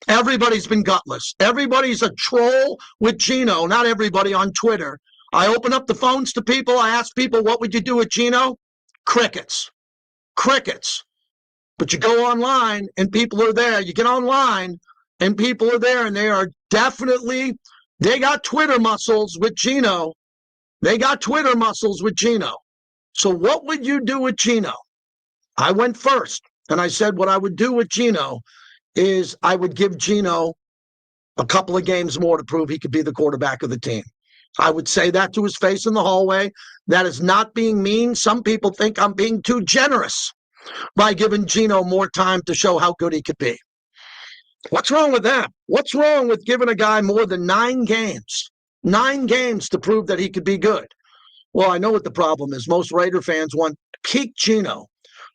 Everybody's been gutless. Everybody's a troll with Gino, not everybody on Twitter. I open up the phones to people. I ask people, what would you do with Gino? Crickets. Crickets. But you go online and people are there. You get online and people are there, and they are definitely, they got Twitter muscles with Gino. They got Twitter muscles with Gino. So what would you do with Gino? I went first, and I said what I would do with Gino is I would give Gino a couple of games more to prove he could be the quarterback of the team. I would say that to his face in the hallway. That is not being mean. Some people think I'm being too generous by giving Gino more time to show how good he could be. What's wrong with that? What's wrong with giving a guy more than 9 games? 9 games to prove that he could be good. Well, I know what the problem is. Most Raider fans want peak Gino.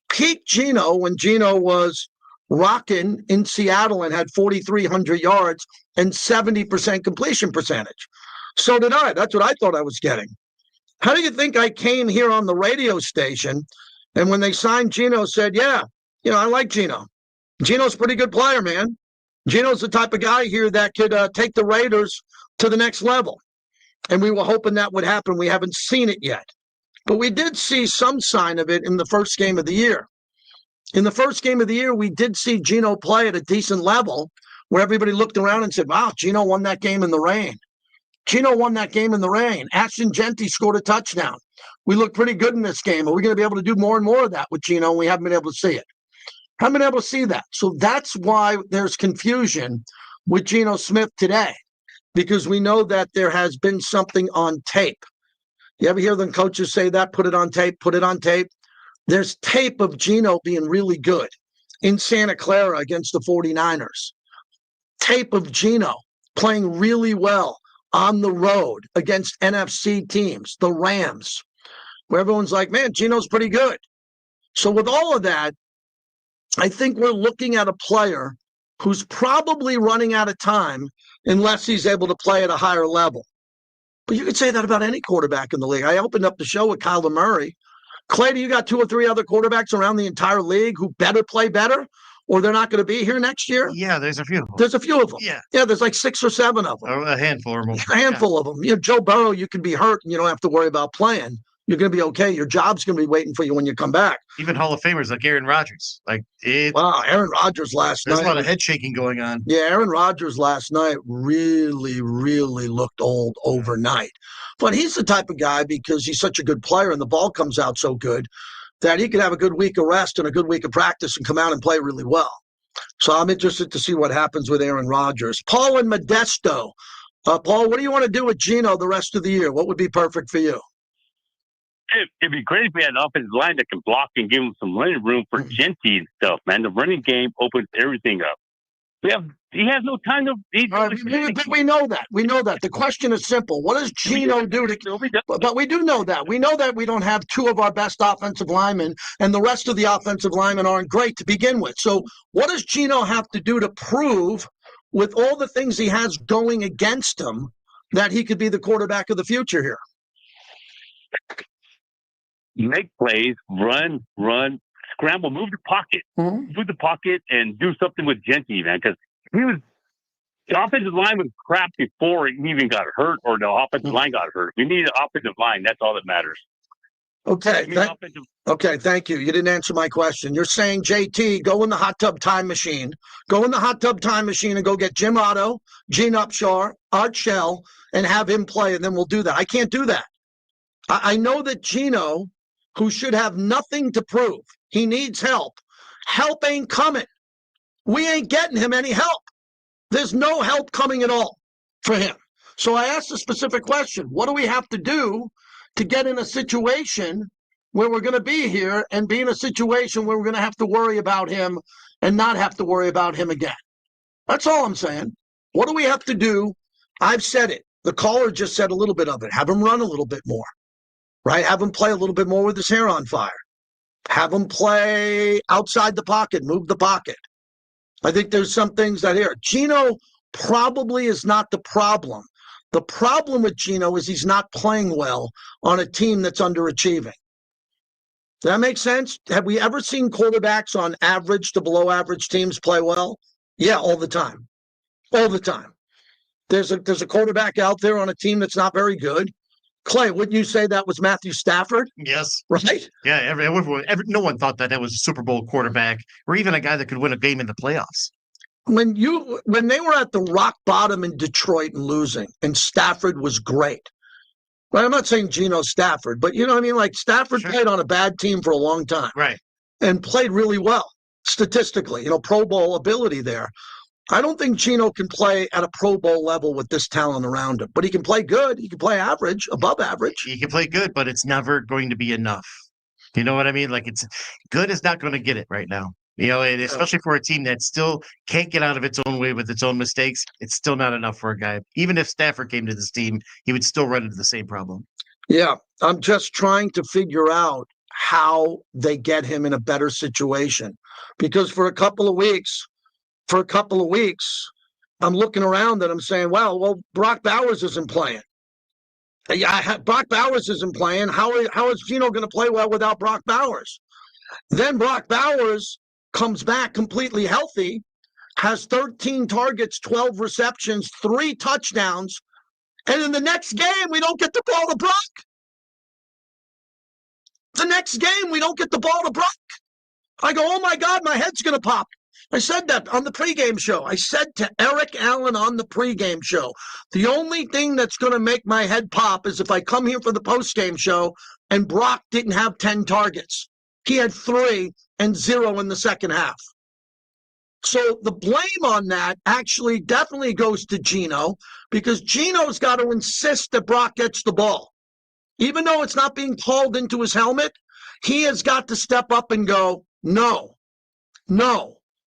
Peak Gino when Gino was rocking in Seattle and had 4,300 yards and 70% completion percentage. So did I. That's what I thought I was getting. How do you think I came here on the radio station, and when they signed Gino, said, yeah, I like Gino. Gino's a pretty good player, man. Gino's the type of guy here that could take the Raiders to the next level. And we were hoping that would happen. We haven't seen it yet. But we did see some sign of it in the first game of the year. In the first game of the year, we did see Gino play at a decent level where everybody looked around and said, wow, Gino won that game in the rain. Gino won that game in the rain. Ashton Genty scored a touchdown. We look pretty good in this game. Are we going to be able to do more and more of that with Gino? We haven't been able to see it. Haven't been able to see that. So that's why there's confusion with Gino Smith today, because we know that there has been something on tape. You ever hear them coaches say that? Put it on tape, put it on tape. There's tape of Gino being really good in Santa Clara against the 49ers. Tape of Gino playing really well on the road against NFC teams, the Rams, where everyone's like, man, Gino's pretty good. So with all of that, I think we're looking at a player who's probably running out of time unless he's able to play at a higher level. But you could say that about any quarterback in the league. I opened up the show with Kyler Murray. Clay, do you got 2 or 3 other quarterbacks around the entire league who better play better, or they're not going to be here next year? Yeah, there's a few. There's a few of them. Yeah, there's like 6 or 7 of them. A handful or more. A handful of them. Joe Burrow, you can be hurt and you don't have to worry about playing. You're going to be okay. Your job's going to be waiting for you when you come back. Even Hall of Famers like Aaron Rodgers. Wow, Aaron Rodgers last night. There's a lot of head shaking going on. Yeah, Aaron Rodgers last night really, really looked old overnight. But he's the type of guy, because he's such a good player and the ball comes out so good, that he could have a good week of rest and a good week of practice and come out and play really well. So I'm interested to see what happens with Aaron Rodgers. Paul and Modesto. Paul, what do you want to do with Gino the rest of the year? What would be perfect for you? It'd be great if we had an offensive line that can block and give him some running room for Genty and stuff, man. The running game opens everything up. He has no time to. We know that. We know that. The question is simple. What does Gino do to? But we do know that. We know that we don't have 2 of our best offensive linemen, and the rest of the offensive linemen aren't great to begin with. So what does Gino have to do to prove, with all the things he has going against him, that he could be the quarterback of the future here? Make plays, run, scramble, move the pocket, and do something with Genty, man. Because the offensive line was crap before he even got hurt, or the offensive line got hurt. We need an offensive line. That's all that matters. Okay. Okay. Thank you. You didn't answer my question. You're saying, JT, go in the hot tub time machine. Go in the hot tub time machine and go get Jim Otto, Gene Upshaw, Art Shell, and have him play, and then we'll do that. I can't do that. I know that Gino, who should have nothing to prove, he needs help. Help ain't coming. We ain't getting him any help. There's no help coming at all for him. So I asked a specific question. What do we have to do to get in a situation where we're going to be here and be in a situation where we're going to have to worry about him and not have to worry about him again? That's all I'm saying. What do we have to do? I've said it. The caller just said a little bit of it. Have him run a little bit more. Right? Have him play a little bit more with his hair on fire. Have him play outside the pocket, move the pocket. I think there's some things that here. Gino probably is not the problem. The problem with Gino is he's not playing well on a team that's underachieving. Does that make sense? Have we ever seen quarterbacks on average to below average teams play well? Yeah, all the time. All the time. There's a quarterback out there on a team that's not very good. Clay, wouldn't you say that was Matthew Stafford? Yes. Right? Yeah, no one thought that was a Super Bowl quarterback or even a guy that could win a game in the playoffs. When they were at the rock bottom in Detroit and losing, and Stafford was great. Right? I'm not saying Geno Stafford, but you know what I mean? Like Stafford played on a bad team for a long time. Right. And played really well statistically, Pro Bowl ability there. I don't think Geno can play at a Pro Bowl level with this talent around him, but he can play good. He can play average, above average. He can play good, but it's never going to be enough. You know what I mean? Like it's good is not going to get it right now. And especially for a team that still can't get out of its own way with its own mistakes, it's still not enough for a guy. Even if Stafford came to this team, he would still run into the same problem. Yeah, I'm just trying to figure out how they get him in a better situation. Because for a couple of weeks, I'm looking around and I'm saying, well, Brock Bowers isn't playing. Brock Bowers isn't playing. How is Gino going to play well without Brock Bowers? Then Brock Bowers comes back completely healthy, has 13 targets, 12 receptions, 3 touchdowns, and in the next game, we don't get the ball to Brock. The next game, we don't get the ball to Brock. I go, oh my God, my head's going to pop. I said that on the pregame show. I said to Eric Allen on the pregame show, the only thing that's going to make my head pop is if I come here for the postgame show and Brock didn't have 10 targets. He had 3 and 0 in the second half. So the blame on that actually definitely goes to Gino because Gino's got to insist that Brock gets the ball. Even though it's not being called into his helmet, he has got to step up and go, no,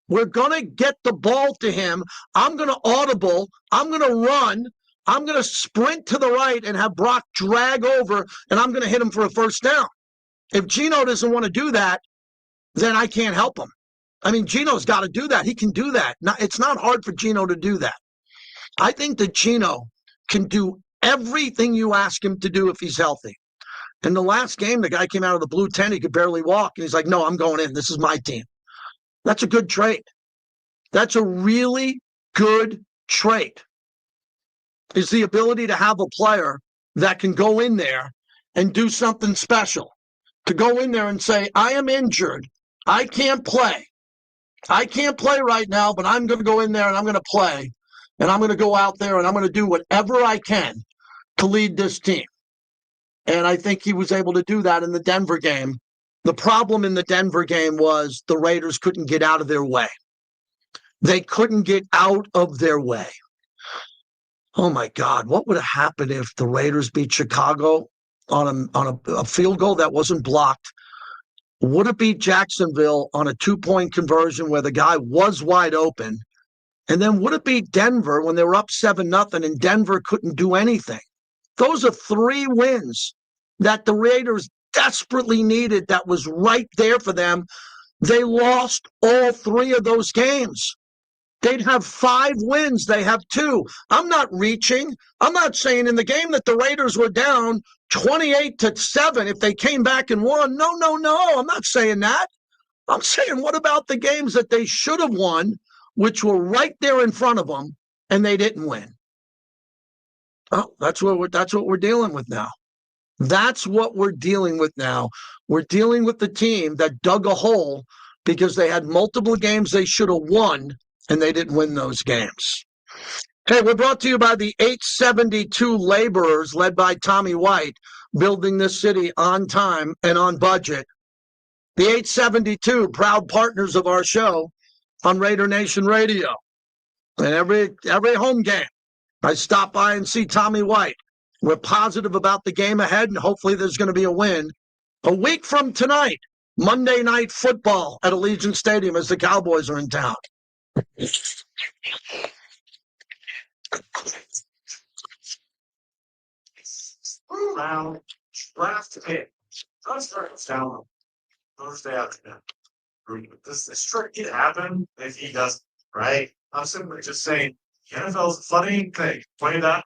we're going to get the ball to him. I'm going to audible. I'm going to run. I'm going to sprint to the right and have Brock drag over, and I'm going to hit him for a first down. If Gino doesn't want to do that, then I can't help him. I mean, Gino's got to do that. He can do that. It's not hard for Gino to do that. I think that Gino can do everything you ask him to do if he's healthy. In the last game, the guy came out of the blue tent. He could barely walk. And he's like, no, I'm going in. This is my team. That's a good trait. That's a really good trait. Is the ability to have a player that can go in there and do something special. To go in there and say, I am injured. I can't play. I can't play right now, but I'm going to go in there and I'm going to play. And I'm going to go out there and I'm going to do whatever I can to lead this team. And I think he was able to do that in the Denver game. The problem in the Denver game was the Raiders couldn't get out of their way. They couldn't get out of their way. Oh, my God. What would have happened if the Raiders beat Chicago on a field goal that wasn't blocked? Would it beat Jacksonville on a 2-point conversion where the guy was wide open? And then would it beat Denver when they were up 7-0 and Denver couldn't do anything? Those are 3 wins that the Raiders desperately needed that was right there for them. They lost all 3 of those games. They'd have 5 wins. They have 2. I'm not reaching. I'm not saying in the game that the Raiders were down 28-7 if they came back and won. No. I'm not saying that. I'm saying what about the games that they should have won, which were right there in front of them, and they didn't win? Oh, that's what we're dealing with now. That's what we're dealing with now. We're dealing with the team that dug a hole because they had multiple games they should have won, and they didn't win those games. Hey, we're brought to you by the 872 laborers led by Tommy White, building this city on time and on budget. The 872, proud partners of our show on Raider Nation Radio. And every home game, I stop by and see Tommy White. We're positive about the game ahead, and hopefully there's going to be a win. A week from tonight, Monday Night Football at Allegiant Stadium as the Cowboys are in town. Round draft pick. Let's start with down Thursday afternoon. This trick could happen if he doesn't, right? I'm simply just saying The NFL's a funny thing. Play that.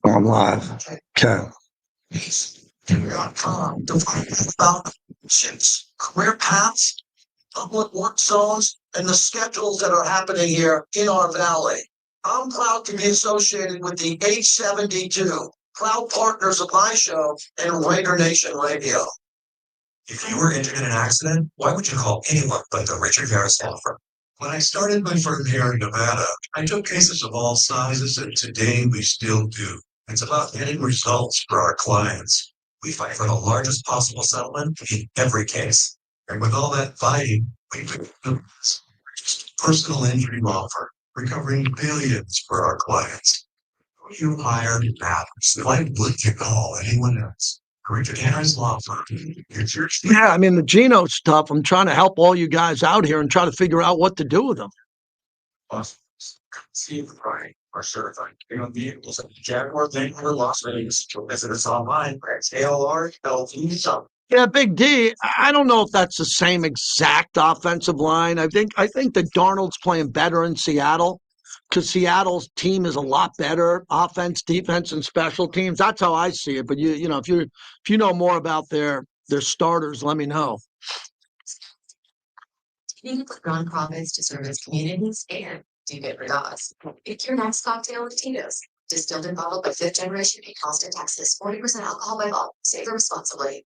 I'm live. Okay. Figure.com to find out about options, career paths, public work zones, and the schedules that are happening here in our valley. I'm proud to be associated with the H72, proud partners of my show and Raider Nation Radio. If you were injured in an accident, why would you call anyone but the Richard Harris Law Firm? When I started my firm here in Nevada, I took cases of all sizes, and today we still do. It's about getting results for our clients. We fight for the largest possible settlement in every case. And with all that fighting, we do this. Personal injury law firm, recovering billions for our clients. Who you hired matters. Why would you call anyone else? Richard Harris Law Firm. It's your Yeah, I mean, the Gino stuff, I'm trying to help all you guys out here and try to figure out what to do with them. See the Brian are certified. Vehicles at the Jaguar thing or Las Vegas. Visit us online at ALR.LV. Yeah, Big D, I don't know if that's the same exact offensive line. I think that Darnold's playing better in Seattle because Seattle's team is a lot better, offense, defense, and special teams. That's how I see it. But you know, if you know more about their starters, let me know. You put nonprofits to service communities and do good for dogs. Pick your next cocktail with Tito's. Distilled and bottled by fifth generation in Austin, Texas. 40% alcohol by volume. Savor responsibly.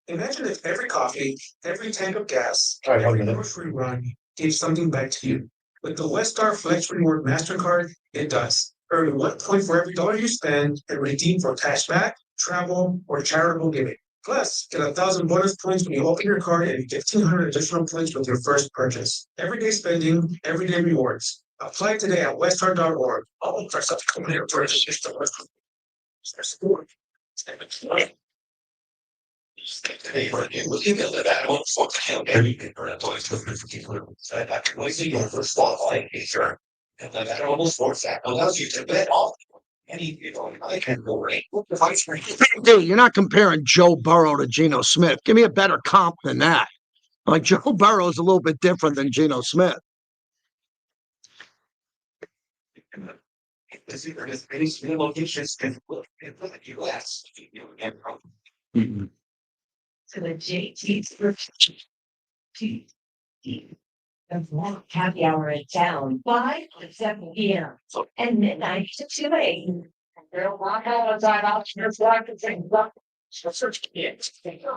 Imagine if every coffee, every tank of gas, every grocery run gave something back to you. With the Westar Flex Reward MasterCard, it does. Earn 1 point for every dollar you spend and redeem for cashback, travel, or charitable giving. Plus, get 1,000 bonus points when you open your card and 1,500 additional points with your first purchase. Everyday spending, everyday rewards. Apply today at westar.org. All of our subsequent purchase is the Westar. Dude, you're not comparing Joe Burrow to Gino Smith. Give me a better comp than that. Like, Joe Burrow is a little bit different than Gino Smith. To the JT's There's one happy hour in town, 5 to 7 p.m. and midnight to 2 a.m. They'll walk out of that out your flag and say, "Look, search kids." Thank you.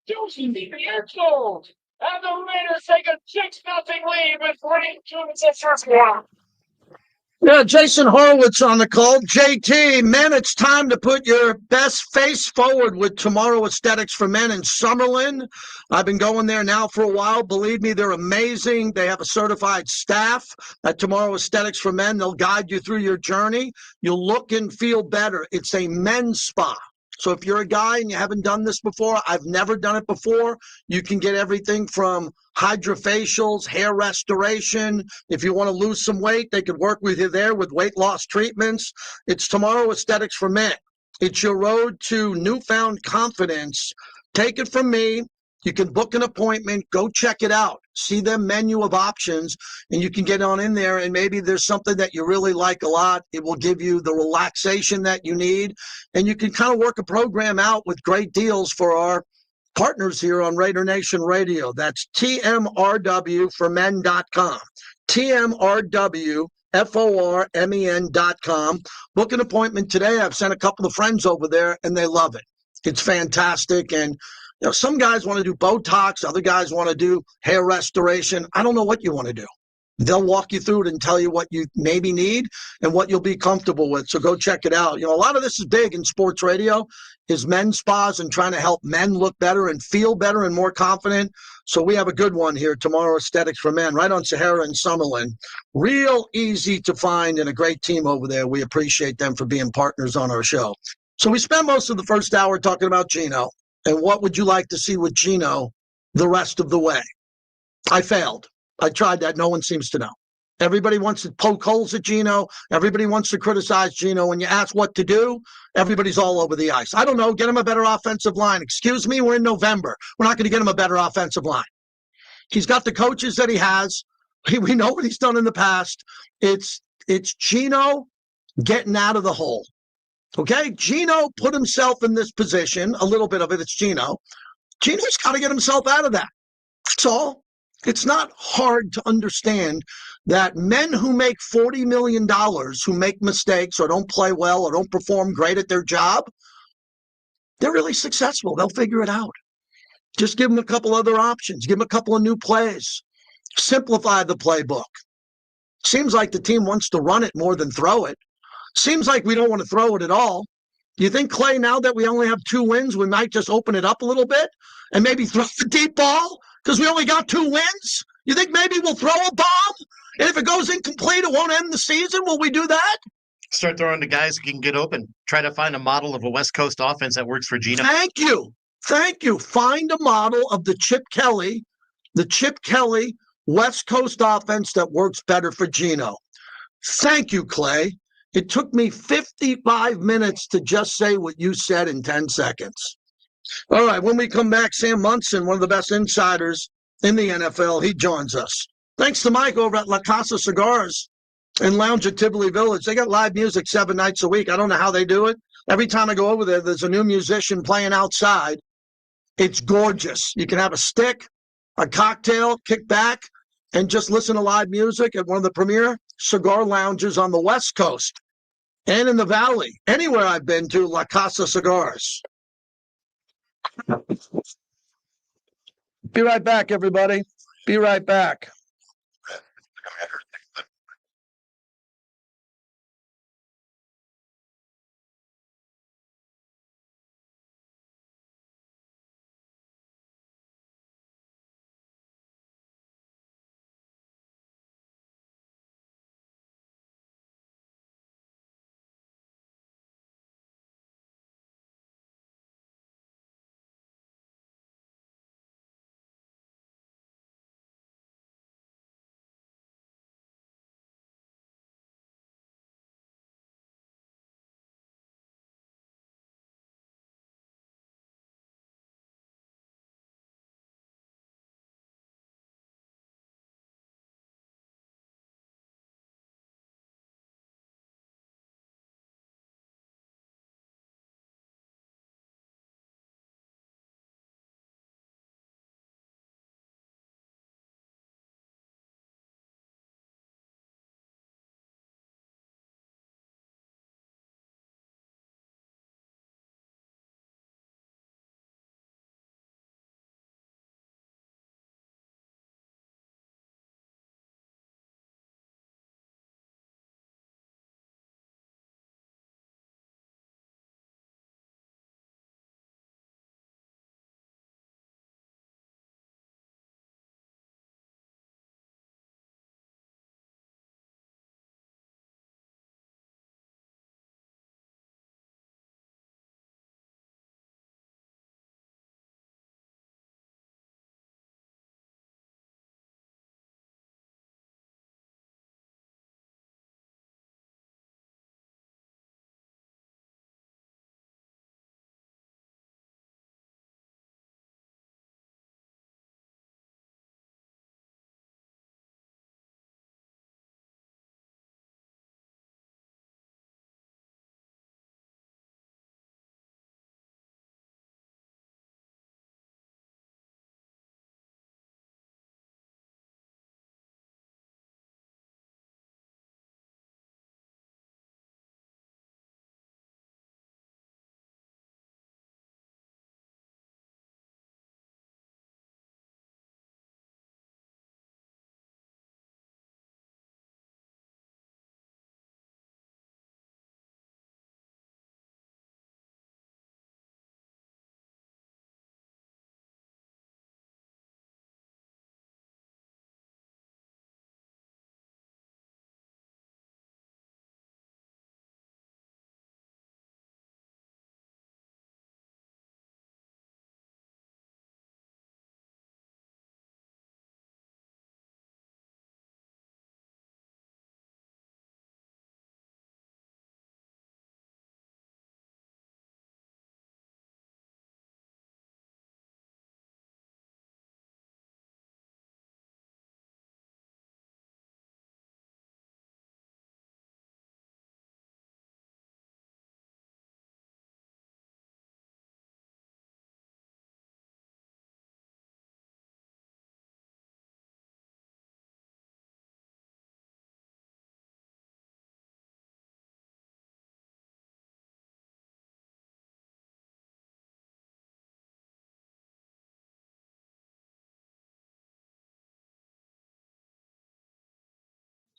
Josie the Bearcold. And the Raiders take a 6-0 lead with 42 minutes of first quarter. Yeah, Jason Horowitz on the call. JT, man, it's time to put your best face forward with Tomorrow Aesthetics for Men in Summerlin. I've been going there now for a while. Believe me, they're amazing. They have a certified staff at Tomorrow Aesthetics for Men. They'll guide you through your journey. You'll look and feel better. It's a men's spa. So if you're a guy and you haven't done this before, I've never done it before, you can get everything from hydrofacials, hair restoration. If you want to lose some weight, they could work with you there with weight loss treatments. It's Tomorrow Aesthetics for Men. It's your road to newfound confidence. Take it from me. You can book an appointment, go check it out, see their menu of options, and you can get on in there, and maybe there's something that you really like a lot. It will give you the relaxation that you need, and you can kind of work a program out with great deals for our partners here on Raider Nation Radio. That's TMRWformen.com. TMRWFORMEN.com. Book an appointment today. I've sent a couple of friends over there, and they love it. It's fantastic, and some guys want to do Botox, other guys want to do hair restoration. I don't know what you want to do. They'll walk you through it and tell you what you maybe need and what you'll be comfortable with. So go check it out. A lot of this is big in sports radio, is men's spas and trying to help men look better and feel better and more confident. So we have a good one here, Tomorrow Aesthetics for Men, right on Sahara and Summerlin. Real easy to find and a great team over there. We appreciate them for being partners on our show. So we spent most of the first hour talking about Gino. And what would you like to see with Gino the rest of the way? I failed. I tried that. No one seems to know. Everybody wants to poke holes at Gino. Everybody wants to criticize Gino. When you ask what to do, everybody's all over the ice. I don't know. Get him a better offensive line. Excuse me, we're in November. We're not going to get him a better offensive line. He's got the coaches that he has. We know what he's done in the past. It's Gino getting out of the hole. Okay, Gino put himself in this position. A little bit of it, it's Gino. Gino's got to get himself out of that. That's all. It's not hard to understand that men who make $40 million, who make mistakes or don't play well or don't perform great at their job, they're really successful. They'll figure it out. Just give them a couple other options. Give them a couple of new plays. Simplify the playbook. Seems like the team wants to run it more than throw it. Seems like we don't want to throw it at all. Do you think, Clay, now that we only have 2 wins, we might just open it up a little bit and maybe throw the deep ball because we only got 2 wins? You think maybe we'll throw a bomb? And if it goes incomplete, it won't end the season? Will we do that? Start throwing to guys who can get open. Try to find a model of a West Coast offense that works for Gino. Thank you. Thank you. Find a model of the Chip Kelly West Coast offense that works better for Gino. Thank you, Clay. It took me 55 minutes to just say what you said in 10 seconds. All right, when we come back, Sam Mson, one of the best insiders in the NFL, he joins us. Thanks to Mike over at La Casa Cigars and Lounge at Tivoli Village. They got live music 7 nights a week. I don't know how they do it. Every time I go over there, there's a new musician playing outside. It's gorgeous. You can have a stick, a cocktail, kick back, and just listen to live music at one of the premier cigar lounges on the West Coast and in the Valley. Anywhere I've been to, La Casa Cigars. Be right back, everybody. Be right back.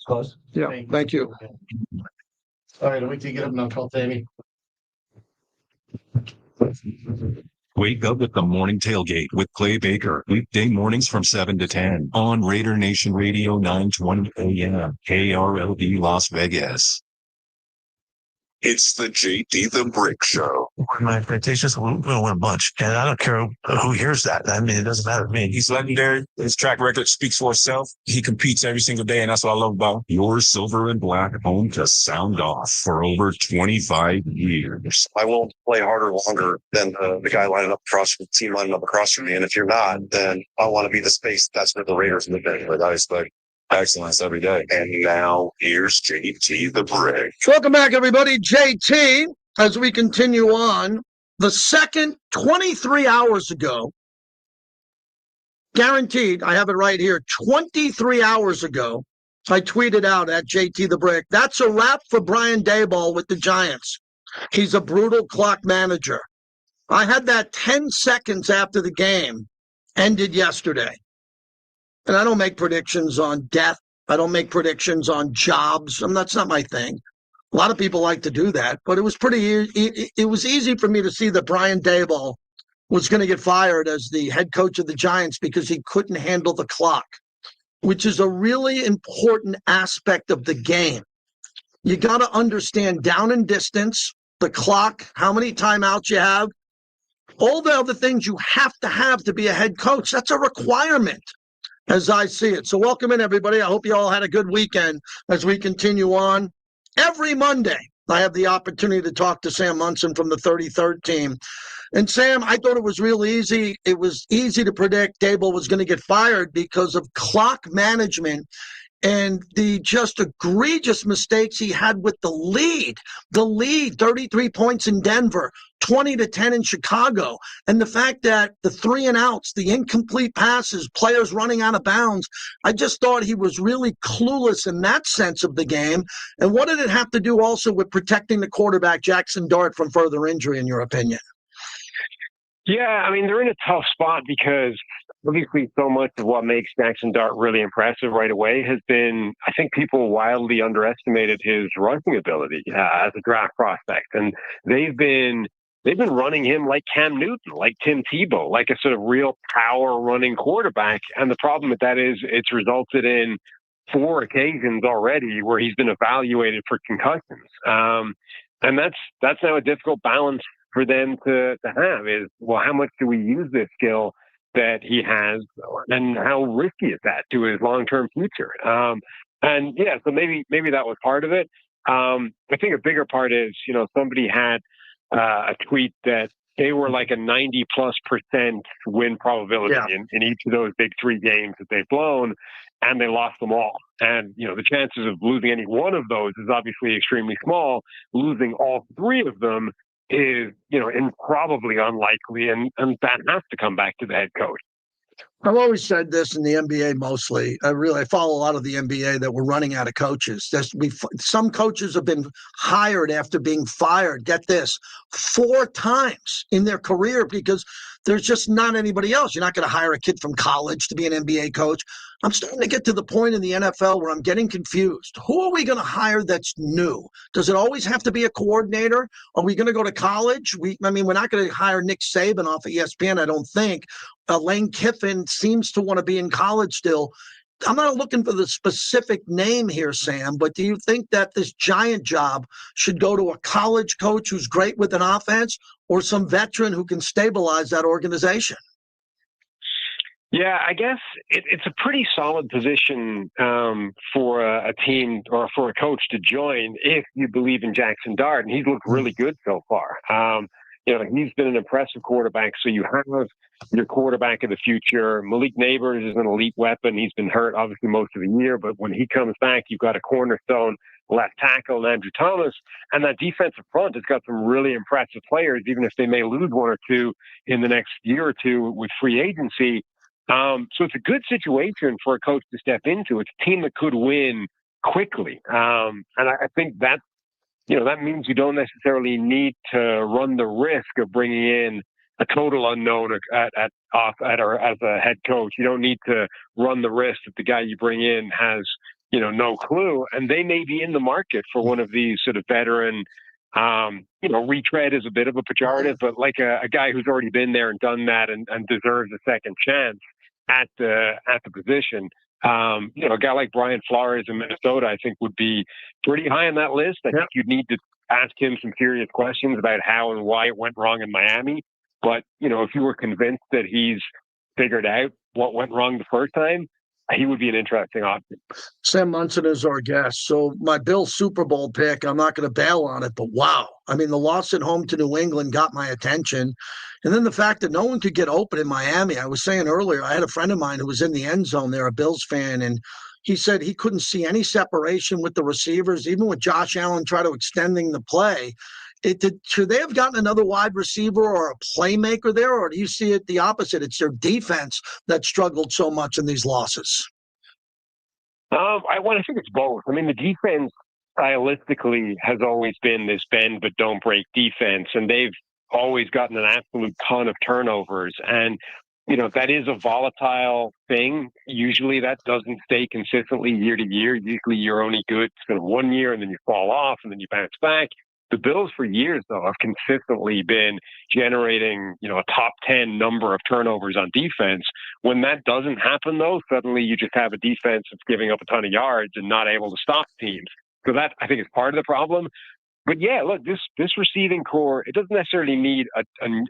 Close. Yeah, thank you. All right, I'll wait till you get up and I'll call Tammy. Wake up with the morning tailgate with Clay Baker. Weekday mornings from 7 to 10 on Raider Nation Radio 920 AM, KRLD Las Vegas. It's the JT the Brick Show. My expectations, we'll win a bunch. And I don't care who hears that. I mean, it doesn't matter to me. He's legendary. His track record speaks for itself. He competes every single day, and that's what I love about him. Your silver and black home to sound off for over 25 years. I won't play harder longer than the guy lining up across from the team lining up across from me. And if you're not, then I want to be the space. That's where the Raiders live in. But I expect excellence every day. And now here's JT the Brick. Welcome back, everybody. JT, as we continue on, the second 23 hours ago, guaranteed, I have it right here, 23 hours ago, I tweeted out at JT the Brick, that's a wrap for Brian Daboll with the Giants. He's a brutal clock manager. I had that 10 seconds after the game ended yesterday. And I don't make predictions on death. I don't make predictions on jobs. That's not my thing. A lot of people like to do that, but it was it was easy for me to see that Brian Daboll was going to get fired as the head coach of the Giants because he couldn't handle the clock, which is a really important aspect of the game. You got to understand down and distance, the clock, how many timeouts you have, all the other things you have to be a head coach. That's a requirement, as I see it. So welcome in, everybody. I hope you all had a good weekend as we continue on. Every Monday, I have the opportunity to talk to Sam Mson from the 33rd team. And Sam, I thought it was real easy. It was easy to predict Dabol was going to get fired because of clock management and the just egregious mistakes he had with the lead. The lead, 33 points in Denver, 20-10 in Chicago. And the fact that the 3-and-outs, the incomplete passes, players running out of bounds, I just thought he was really clueless in that sense of the game. And what did it have to do also with protecting the quarterback, Jackson Dart, from further injury, in your opinion? Yeah, I mean, they're in a tough spot because obviously so much of what makes Jackson Dart really impressive right away has been, I think people wildly underestimated his rushing ability as a draft prospect. And they've been running him like Cam Newton, like Tim Tebow, like a sort of real power running quarterback. And the problem with that is it's resulted in 4 occasions already where he's been evaluated for concussions. And that's now a difficult balance for them to have is, well, how much do we use this skill that he has and how risky is that to his long-term future? And yeah, so maybe that was part of it. I think a bigger part is, somebody had a tweet that they were like a 90+% win probability in each of those big 3 games that they've blown, and they lost them all. And, the chances of losing any one of those is obviously extremely small. Losing all 3 of them is, probably unlikely, and that has to come back to the head coach. I've always said this in the NBA mostly. I follow a lot of the NBA that we're running out of coaches. Some coaches have been hired after being fired, get this, 4 times in their career because there's just not anybody else. You're not going to hire a kid from college to be an NBA coach. I'm starting to get to the point in the NFL where I'm getting confused. Who are we going to hire that's new? Does it always have to be a coordinator? Are we going to go to college? We're not going to hire Nick Saban off of ESPN, I don't think. Lane Kiffin seems to want to be in college still. I'm not looking for the specific name here, Sam, but do you think that this Giant job should go to a college coach who's great with an offense or some veteran who can stabilize that organization? Yeah, I guess it's a pretty solid position for a team or for a coach to join if you believe in Jackson Dart, and he's looked really good so far. He's been an impressive quarterback, so you have your quarterback of the future. Malik Neighbors is an elite weapon. He's been hurt, obviously, most of the year, but when he comes back, you've got a cornerstone left tackle, Andrew Thomas, and that defensive front has got some really impressive players, even if they may lose 1 or 2 in the next year or 2 with free agency. So it's a good situation for a coach to step into. It's a team that could win quickly. And I think that, that means you don't necessarily need to run the risk of bringing in a total unknown as a head coach. You don't need to run the risk that the guy you bring in has no clue. And they may be in the market for one of these sort of veteran, retread is a bit of a pejorative, but like a guy who's already been there and done that and deserves a second chance at the position. A guy like Brian Flores in Minnesota, I think, would be pretty high on that list. I think you'd need to ask him some serious questions about how and why it went wrong in Miami. But, if you were convinced that he's figured out what went wrong the first time, he would be an interesting option. Sam Mson is our guest. So my Bills Super Bowl pick, I'm not going to bail on it, but wow. I mean, the loss at home to New England got my attention. And then the fact that no one could get open in Miami. I was saying earlier, I had a friend of mine who was in the end zone there, a Bills fan, and he said he couldn't see any separation with the receivers, even with Josh Allen trying to extending the play. Should they have gotten another wide receiver or a playmaker there, or do you see it the opposite? It's their defense that struggled so much in these losses. I think it's both. I mean, the defense stylistically has always been this bend but don't break defense, and they've always gotten an absolute ton of turnovers. And that is a volatile thing. Usually that doesn't stay consistently year to year. Usually you're only good sort of 1 year and then you fall off and then you bounce back. The Bills for years, though, have consistently been generating, a top 10 number of turnovers on defense. When that doesn't happen, though, suddenly you just have a defense that's giving up a ton of yards and not able to stop teams. So that, I think, is part of the problem. But yeah, look, this receiving core, it doesn't necessarily need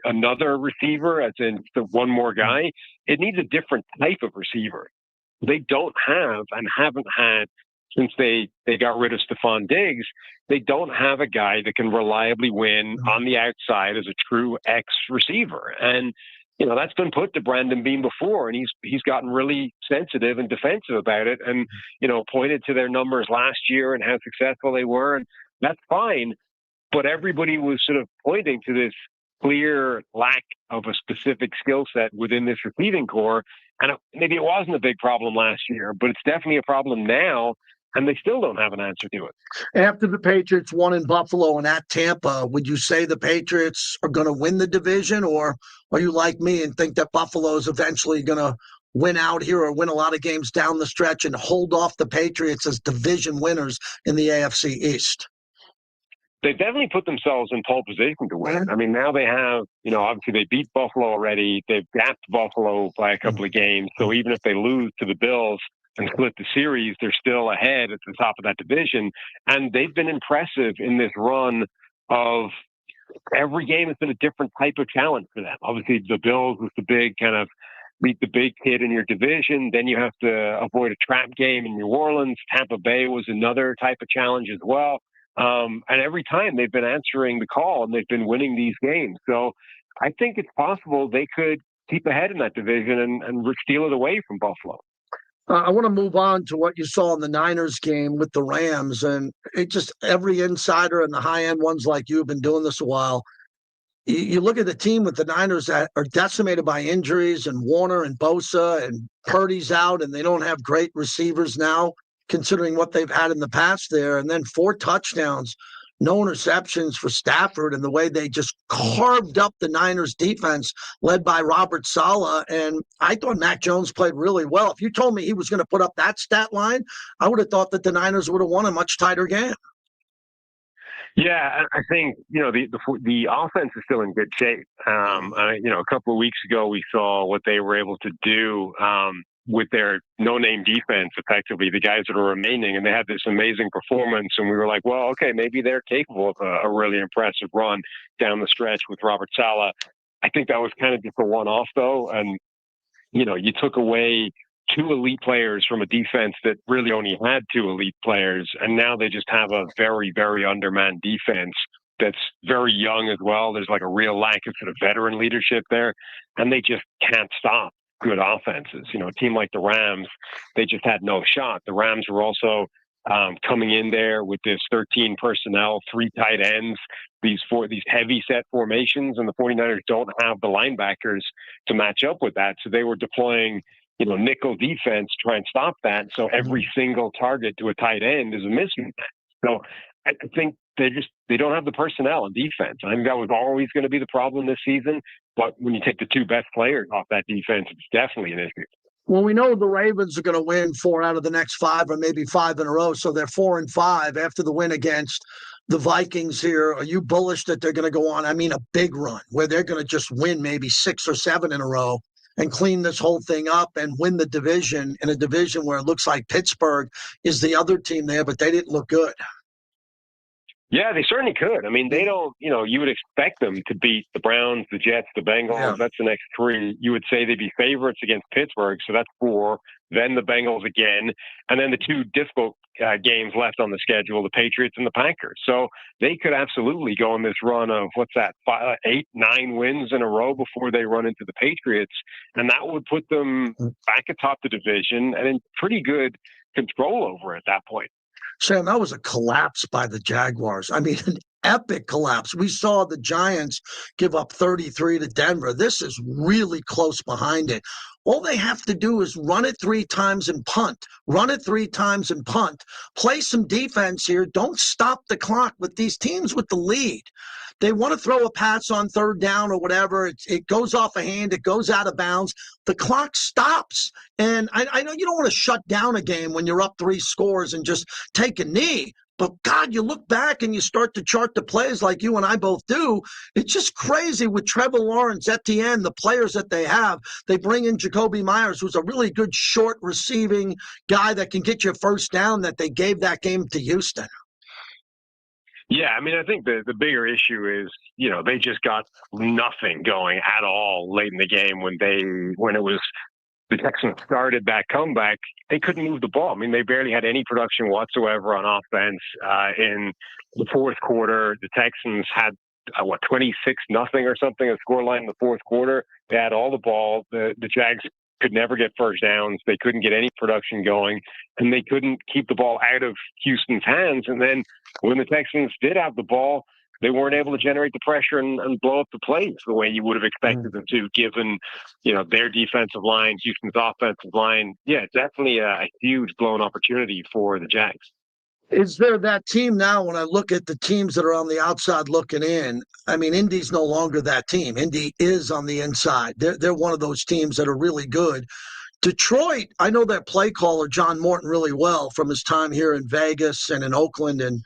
another receiver, as in one more guy. It needs a different type of receiver. They don't have and haven't had, since they got rid of Stephon Diggs, they don't have a guy that can reliably win on the outside as a true X receiver. And, that's been put to Brandon Beane before, and he's gotten really sensitive and defensive about it and, pointed to their numbers last year and how successful they were. And that's fine. But everybody was sort of pointing to this clear lack of a specific skill set within this receiving core. And maybe it wasn't a big problem last year, but it's definitely a problem now. And they still don't have an answer to it. After the Patriots won in Buffalo and at Tampa, would you say the Patriots are going to win the division, or are you like me and think that Buffalo is eventually going to win out here or win a lot of games down the stretch and hold off the Patriots as division winners in the AFC East? They've definitely put themselves in pole position to win. I mean, now they have, obviously they beat Buffalo already. They've gapped Buffalo by a couple of games. So even if they lose to the Bills and split the series, they're still ahead at the top of that division. And they've been impressive in this run of every game has been a different type of challenge for them. Obviously, the Bills was the big kind of beat the big kid in your division. Then you have to avoid a trap game in New Orleans. Tampa Bay was another type of challenge as well. And every time they've been answering the call and they've been winning these games. So I think it's possible they could keep ahead in that division and steal it away from Buffalo. I want to move on to what you saw in the Niners game with the Rams. And it just, every insider and the high-end ones like you have been doing this a while. You look at the team with the Niners that are decimated by injuries, and Warner and Bosa and Purdy's out, and they don't have great receivers now, considering what they've had in the past there. And then 4 touchdowns, no interceptions for Stafford, and the way they just carved up the Niners defense led by Robert Saleh. And I thought Mac Jones played really well. If you told me he was going to put up that stat line, I would have thought that the Niners would have won a much tighter game. Yeah, I think, the offense is still in good shape. A couple of weeks ago, we saw what they were able to do with their no-name defense, effectively, the guys that are remaining, and they had this amazing performance, and we were like, well, okay, maybe they're capable of a really impressive run down the stretch with Robert Saleh. I think that was kind of just a one-off, though, and, you took away 2 elite players from a defense that really only had 2 elite players, and now they just have a very, very undermanned defense that's very young as well. There's like a real lack of sort of veteran leadership there, and they just can't stop good offenses. A team like the Rams, they just had no shot. The Rams were also coming in there with this 13 personnel, 3 tight ends, these heavy set formations, and the 49ers don't have the linebackers to match up with that. So they were deploying, nickel defense to try and stop that. So every single target to a tight end is a mismatch. So I think they don't have the personnel on defense. I think that was always going to be the problem this season. But when you take the 2 best players off that defense, it's definitely an issue. Well, we know the Ravens are going to win 4 out of the next 5 or maybe 5 in a row. So they're 4-5 after the win against the Vikings here. Are you bullish that they're going to go on, I mean, a big run where they're going to just win maybe 6 or 7 in a row and clean this whole thing up and win the division in a division where it looks like Pittsburgh is the other team there, but they didn't look good? Yeah, they certainly could. I mean, they don't, you would expect them to beat the Browns, the Jets, the Bengals. Yeah. That's the next 3. You would say they'd be favorites against Pittsburgh. So that's 4. Then the Bengals again. And then the 2 difficult games left on the schedule, the Patriots and the Packers. So they could absolutely go on this run of, 8, 9 wins in a row before they run into the Patriots. And that would put them back atop the division and in pretty good control over it at that point. Sam, that was a collapse by the Jaguars. I mean, an epic collapse. We saw the Giants give up 33 to Denver. This is really close behind it. All they have to do is run it 3 times and punt. Run it 3 times and punt. Play some defense here. Don't stop the clock with these teams with the lead. They want to throw a pass on 3rd down or whatever. It goes off a hand. It goes out of bounds. The clock stops. And I know you don't want to shut down a game when you're up 3 scores and just take a knee. But, God, you look back and you start to chart the plays like you and I both do. It's just crazy with Trevor Lawrence, Etienne, the players that they have. They bring in Jacoby Myers, who's a really good short receiving guy that can get you a first down, that they gave that game to Houston. Yeah, I mean, I think the bigger issue is, they just got nothing going at all late in the game when it was the Texans started that comeback. They couldn't move the ball. I mean, they barely had any production whatsoever on offense. In the 4th quarter, the Texans had 26-0 or something, a scoreline in the 4th quarter. They had all the ball. The Jags could never get first downs. They couldn't get any production going, and they couldn't keep the ball out of Houston's hands. And then when the Texans did have the ball, they weren't able to generate the pressure and blow up the plays the way you would have expected them to, given, their defensive line, Houston's offensive line. Yeah, definitely a huge blown opportunity for the Jags. Is there that team now, when I look at the teams that are on the outside looking in, I mean, Indy's no longer that team. Indy is on the inside. They're one of those teams that are really good. Detroit, I know that play caller, John Morton, really well from his time here in Vegas and in Oakland. And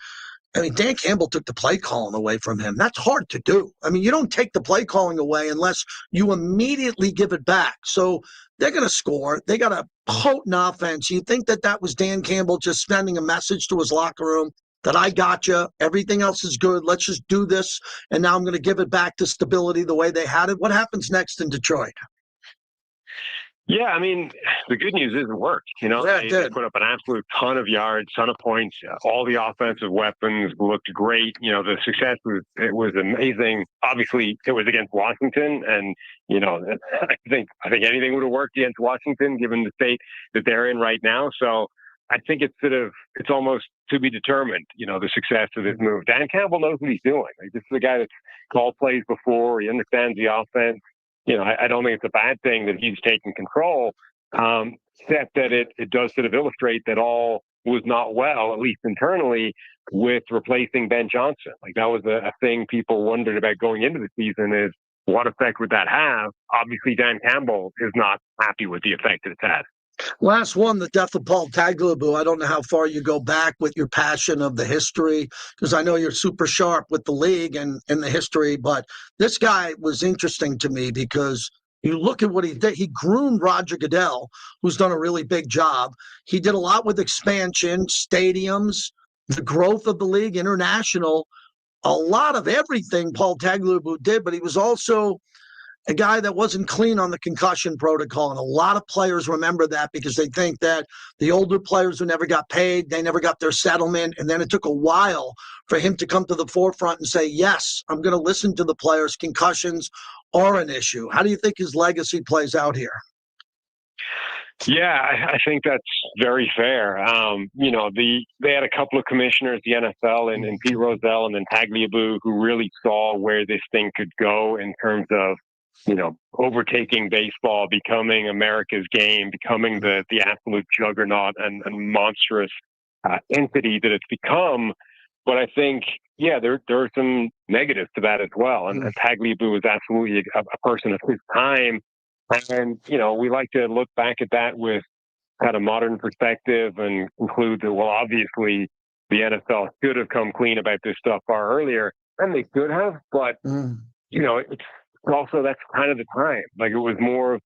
I mean, Dan Campbell took the play calling away from him. That's hard to do. I mean, you don't take the play calling away unless you immediately give it back. So they're going to score. They got a potent offense. You think that was Dan Campbell just sending a message to his locker room that I got you. Everything else is good. Let's just do this. And now I'm going to give it back to stability the way they had it. What happens next in Detroit? Yeah, I mean, the good news is it worked. They put up an absolute ton of yards, ton of points. All the offensive weapons looked great. The success was amazing. Obviously, it was against Washington, and I think anything would have worked against Washington, given the state that they're in right now. So I think it's almost to be determined. The success of this move. Dan Campbell knows what he's doing. Like, this is a guy that's called plays before. He understands the offense. I don't think it's a bad thing that he's taking control, except that it does sort of illustrate that all was not well, at least internally, with replacing Ben Johnson. Like, that was a thing people wondered about going into the season, is what effect would that have? Obviously, Dan Campbell is not happy with the effect that it's had. Last one, the death of Paul Tagliabue. I don't know how far you go back with your passion of the history, because I know you're super sharp with the league and the history, but this guy was interesting to me because you look at what he did. He groomed Roger Goodell, who's done a really big job. He did a lot with expansion, stadiums, the growth of the league, international, a lot of everything Paul Tagliabue did, but he was also a guy that wasn't clean on the concussion protocol. And a lot of players remember that because they think that the older players who never got paid, they never got their settlement. And then it took a while for him to come to the forefront and say, yes, I'm going to listen to the players. Concussions are an issue. How do you think his legacy plays out here? Yeah, I think that's very fair. They had a couple of commissioners, the NFL and Pete Rozelle and then Tagliabue, who really saw where this thing could go in terms of, overtaking baseball, becoming America's game, becoming the absolute juggernaut and monstrous entity that it's become. But I think, there are some negatives to that as well. And Tagliabue was absolutely a person of his time. And, we like to look back at that with kind of modern perspective and conclude that, well, obviously the NFL should have come clean about this stuff far earlier, and they could have, but, it's also, that's kind of the time. Like, it was more of,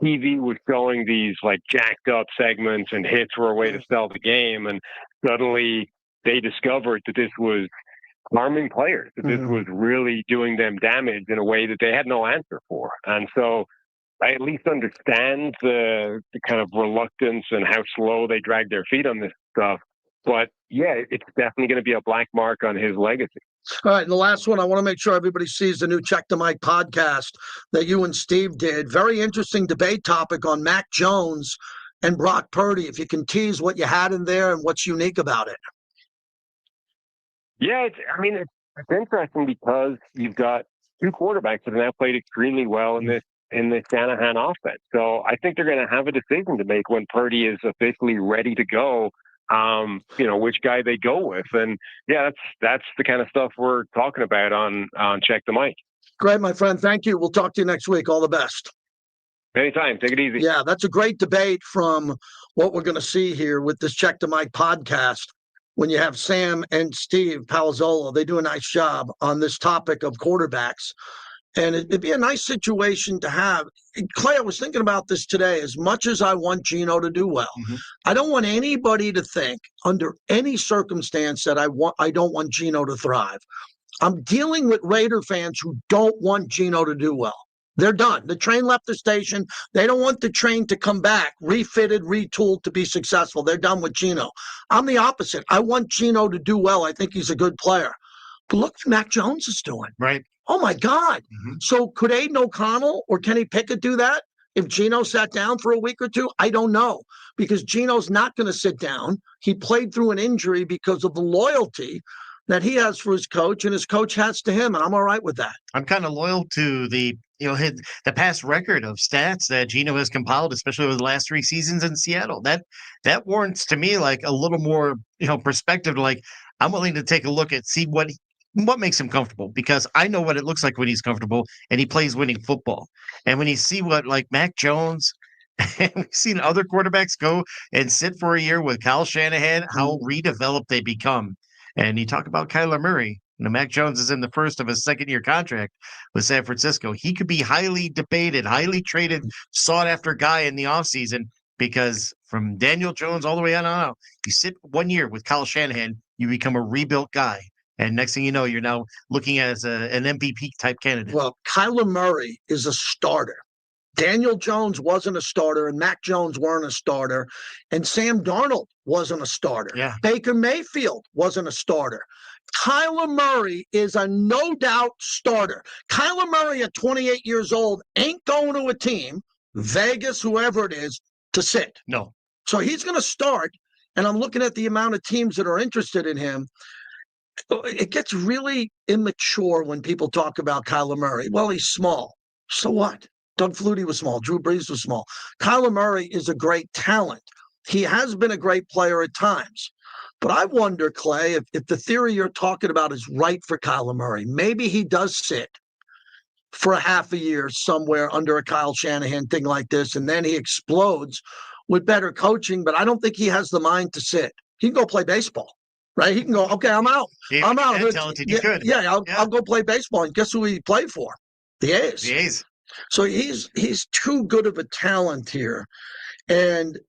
TV was showing these like jacked up segments and hits were a way to sell the game. And suddenly they discovered that this was harming players, that this was really doing them damage in a way that they had no answer for. And so I at least understand the kind of reluctance and how slow they drag their feet on this stuff. But yeah, it's definitely going to be a black mark on his legacy. All right, and the last one, I want to make sure everybody sees the new Check the Mic podcast that you and Steve did. Very interesting debate topic on Mac Jones and Brock Purdy. If you can tease what you had in there and what's unique about it. Yeah, it's interesting because you've got two quarterbacks that have now played extremely well in this Shanahan offense. So I think they're going to have a decision to make when Purdy is officially ready to go. Which guy they go with. And yeah, that's the kind of stuff we're talking about on Check the Mic. Great, my friend. Thank you. We'll talk to you next week. All the best. Anytime. Take it easy. Yeah, that's a great debate from what we're going to see here with this Check the Mic podcast. When you have Sam and Steve Palazzolo, they do a nice job on this topic of quarterbacks. And it'd be a nice situation to have. Clay, I was thinking about this today. As much as I want Gino to do well, I don't want anybody to think under any circumstance that I don't want Gino to thrive. I'm dealing with Raider fans who don't want Gino to do well. They're done. The train left the station. They don't want the train to come back, refitted, retooled to be successful. They're done with Gino. I'm the opposite. I want Gino to do well. I think he's a good player. But look what Mac Jones is doing. Right. Oh, my God. So could Aiden O'Connell or Kenny Pickett do that if Gino sat down for a week or two? I don't know, because Gino's not going to sit down. He played through an injury because of the loyalty that he has for his coach and his coach has to him, and I'm all right with that. I'm kind of loyal to the past record of stats that Gino has compiled, especially over the last 3 seasons in Seattle. That warrants to me like a little more, perspective. Like, I'm willing to take a look at see what makes him comfortable, because I know what it looks like when he's comfortable and he plays winning football. And when you see what like Mac Jones, and we've seen other quarterbacks go and sit for a year with Kyle Shanahan, how redeveloped they become. And you talk about Kyler Murray. Mac Jones is in the first of his second-year contract with San Francisco. He could be highly debated, highly traded, sought-after guy in the offseason, because from Daniel Jones all the way on out, you sit 1 year with Kyle Shanahan, you become a rebuilt guy. And next thing you know, you're now looking at an MVP-type candidate. Well, Kyler Murray is a starter. Daniel Jones wasn't a starter, and Mac Jones weren't a starter, and Sam Darnold wasn't a starter. Yeah. Baker Mayfield wasn't a starter. Kyler Murray is a no-doubt starter. Kyler Murray at 28 years old ain't going to a team, Vegas, whoever it is, to sit. No. So he's going to start, and I'm looking at the amount of teams that are interested in him. It gets really immature when people talk about Kyler Murray. Well, he's small. So what? Doug Flutie was small. Drew Brees was small. Kyler Murray is a great talent. He has been a great player at times. But I wonder, Clay, if the theory you're talking about is right for Kyler Murray, maybe he does sit for a half a year somewhere under a Kyle Shanahan thing like this, and then he explodes with better coaching. But I don't think he has the mind to sit. He can go play baseball. Right? He can go, okay, I'm out. I'm out. I'll go play baseball. And guess who he played for? The A's. The A's. So he's too good of a talent here. And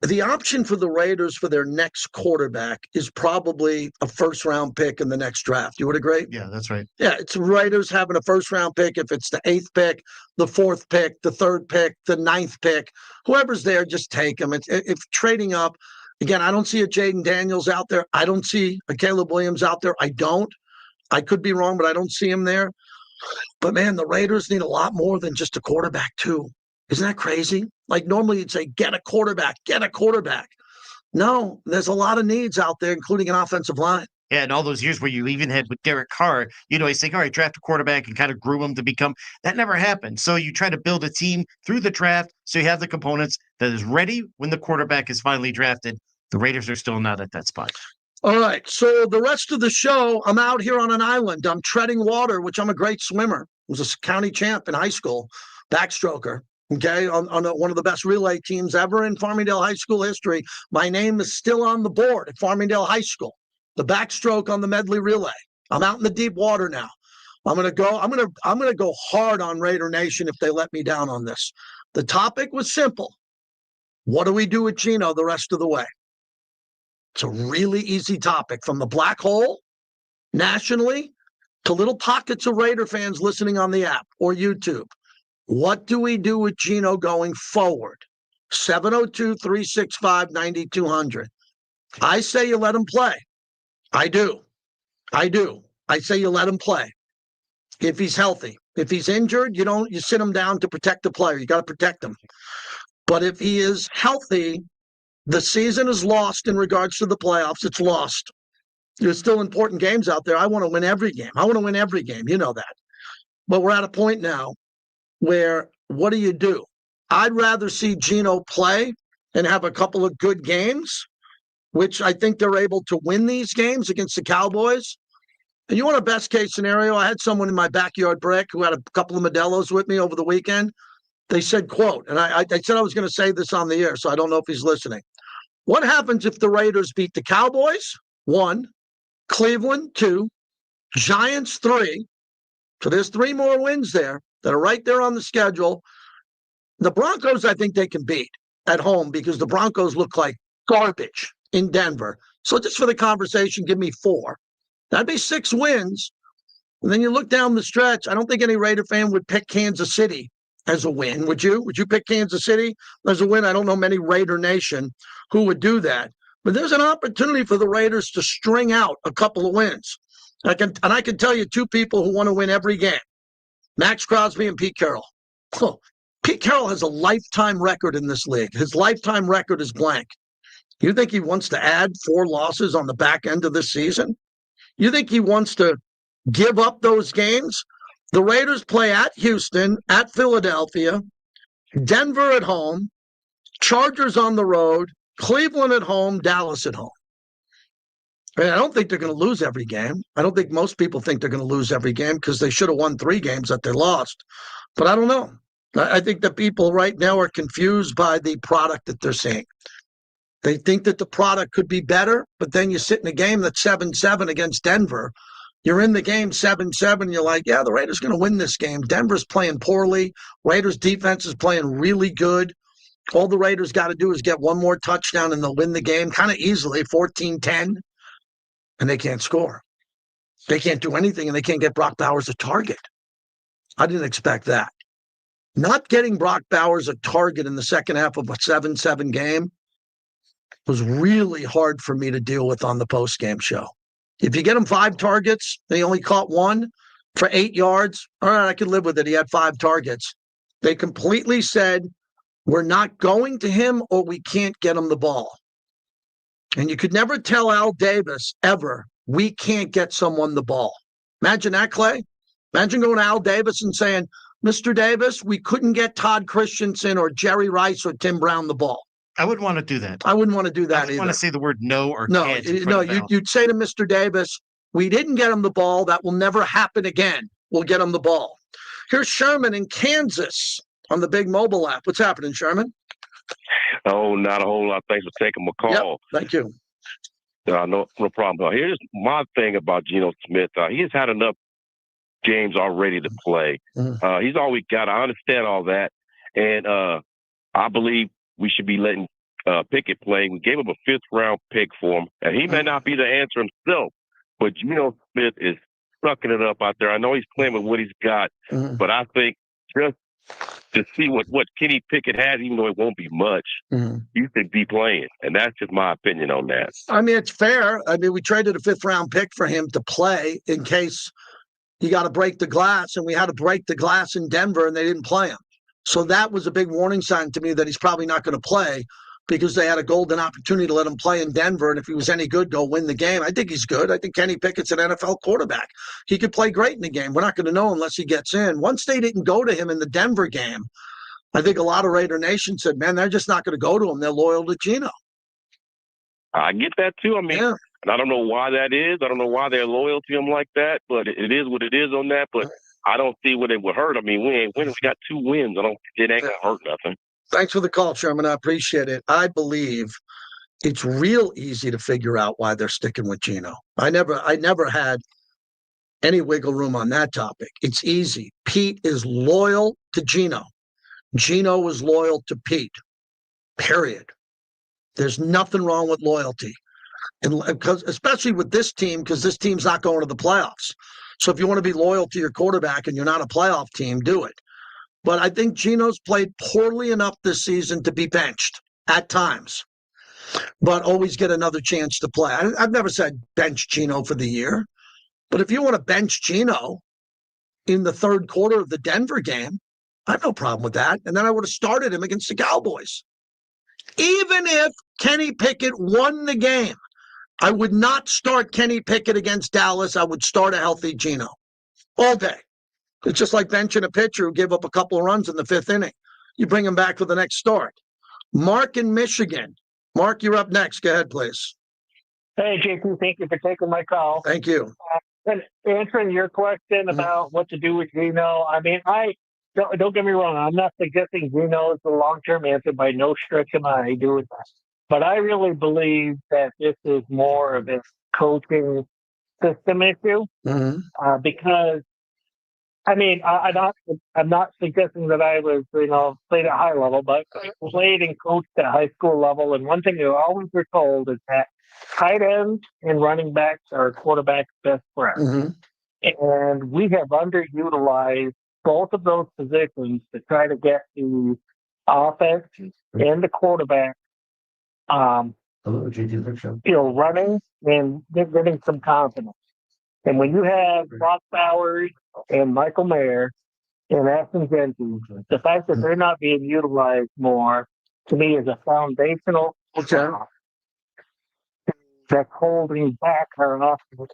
the option for the Raiders for their next quarterback is probably a first-round pick in the next draft. You would agree? Yeah, that's right. Yeah, it's Raiders having a first-round pick. If it's the 8th pick, the 4th pick, the 3rd pick, the 9th pick, whoever's there, just take them. If trading up, again, I don't see a Jaden Daniels out there. I don't see a Caleb Williams out there. I could be wrong, but I don't see him there. But, man, the Raiders need a lot more than just a quarterback, too. Isn't that crazy? Like, normally you'd say, get a quarterback. No, there's a lot of needs out there, including an offensive line. Yeah, and all those years where you even had with Derek Carr, he's saying, all right, draft a quarterback and kind of groom him to become – that never happened. So you try to build a team through the draft so you have the components that is ready when the quarterback is finally drafted. The Raiders are still not at that spot. All right, so the rest of the show, I'm out here on an island. I'm treading water, which I'm a great swimmer. was a county champ in high school, backstroker. Okay, on one of the best relay teams ever in Farmingdale High School history. My name is still on the board at Farmingdale High School. The backstroke on the medley relay. I'm out in the deep water now. I'm gonna go hard on Raider Nation if they let me down on this. The topic was simple. What do we do with Gino the rest of the way? It's a really easy topic, from the black hole nationally to little pockets of Raider fans listening on the app or YouTube. What do we do with Gino going forward? 702-365-9200. I say you let him play. I do. I say you let him play. If he's healthy. If he's injured, you sit him down to protect the player. You got to protect him. But if he is healthy, the season is lost in regards to the playoffs. It's lost. There's still important games out there. I want to win every game. You know that. But we're at a point now where, what do? I'd rather see Gino play and have a couple of good games, which I think they're able to win these games against the Cowboys. And you want a best case scenario? I had someone in my backyard brick who had a couple of Modelos with me over the weekend. They said, quote, and I said I was going to say this on the air, so I don't know if he's listening. What happens if the Raiders beat the Cowboys? 1, Cleveland 2, Giants 3. So there's 3 more wins there that are right there on the schedule. The Broncos, I think they can beat at home because the Broncos look like garbage in Denver. So just for the conversation, give me 4. That'd be 6 wins. And then you look down the stretch. I don't think any Raider fan would pick Kansas City as a win. Would you? Would you pick Kansas City as a win? I don't know many Raider Nation who would do that. But there's an opportunity for the Raiders to string out a couple of wins. I can tell you 2 people who want to win every game. Max Crosby and Pete Carroll. Oh, Pete Carroll has a lifetime record in this league. His lifetime record is blank. You think he wants to add 4 losses on the back end of this season? You think he wants to give up those games? The Raiders play at Houston, at Philadelphia, Denver at home, Chargers on the road, Cleveland at home, Dallas at home. I don't think they're going to lose every game. I don't think most people think they're going to lose every game because they should have won 3 games that they lost. But I don't know. I think that people right now are confused by the product that they're seeing. They think that the product could be better, but then you sit in a game that's 7-7 against Denver. You're in the game 7-7. You're like, yeah, the Raiders are going to win this game. Denver's playing poorly. Raiders defense is playing really good. All the Raiders got to do is get 1 more touchdown and they'll win the game kind of easily, 14-10. And they can't score. They can't do anything, and they can't get Brock Bowers a target. I didn't expect that. Not getting Brock Bowers a target in the second half of a 7-7 game was really hard for me to deal with on the post-game show. If you get him 5 targets, and he only caught 1 for 8 yards, all right, I could live with it. He had 5 targets. They completely said, we're not going to him or we can't get him the ball. And you could never tell Al Davis ever, we can't get someone the ball. Imagine that, Clay. Imagine going to Al Davis and saying, Mr. Davis, we couldn't get Todd Christensen or Jerry Rice or Tim Brown the ball. I wouldn't want to do that. I wouldn't want to do that either. I want to say the word no or no. can't. You'd say to Mr. Davis, we didn't get him the ball. That will never happen again. We'll get him the ball. Here's Sherman in Kansas on the big mobile app. What's happening, Sherman? Oh, not a whole lot. Thanks for taking my call. Yep, thank you. No problem. Here's my thing about Gino Smith. He has had enough games already to play. He's all we got. I understand all that. And I believe we should be letting Pickett play. We gave him a 5th-round pick for him. And he may not be the answer himself, but Gino Smith is sucking it up out there. I know he's playing with what he's got, but I think just to see what Kenny Pickett has, even though it won't be much, you should be playing. And that's just my opinion on that. I mean, it's fair. I mean, we traded a 5th-round pick for him to play in case you got to break the glass, and we had to break the glass in Denver, and they didn't play him. So that was a big warning sign to me that he's probably not going to play because they had a golden opportunity to let him play in Denver, and if he was any good, go win the game. I think he's good. I think Kenny Pickett's an NFL quarterback. He could play great in the game. We're not going to know unless he gets in. Once they didn't go to him in the Denver game, I think a lot of Raider Nation said, man, they're just not going to go to him. They're loyal to Gino. I get that too. I mean, and I don't know why that is. I don't know why they're loyal to him like that, but it is what it is on that. But I don't see what it would hurt. I mean, we got 2 wins. It ain't gonna hurt nothing. Thanks for the call, Sherman. I appreciate it. I believe it's real easy to figure out why they're sticking with Gino. I never had any wiggle room on that topic. It's easy. Pete is loyal to Gino. Gino is loyal to Pete. Period. There's nothing wrong with loyalty. And because especially with this team, because this team's not going to the playoffs. So if you want to be loyal to your quarterback and you're not a playoff team, do it. But I think Gino's played poorly enough this season to be benched at times, but always get another chance to play. I've never said bench Gino for the year, but if you want to bench Gino in the third quarter of the Denver game, I have no problem with that. And then I would have started him against the Cowboys. Even if Kenny Pickett won the game, I would not start Kenny Pickett against Dallas. I would start a healthy Gino all day. It's just like benching a pitcher who gave up a couple of runs in the 5th inning. You bring him back for the next start. Mark in Michigan. Mark, you're up next. Go ahead, please. Hey, JP, thank you for taking my call. Thank you. And answering your question about what to do with Gino, I mean, don't get me wrong. I'm not suggesting Gino is the long-term answer by no stretch of my idea. But I really believe that this is more of a coaching system issue because, I mean, I'm not suggesting that I was, played at high level, but played and coached at high school level. And one thing you always were told is that tight ends and running backs are quarterback's best friend. And we have underutilized both of those positions to try to get the offense and the quarterback, running and getting some confidence. And when you have Brock Bowers and Michael Mayer and Ashton Jenkins, the fact that they're not being utilized more, to me, is a foundational job that's holding back our offense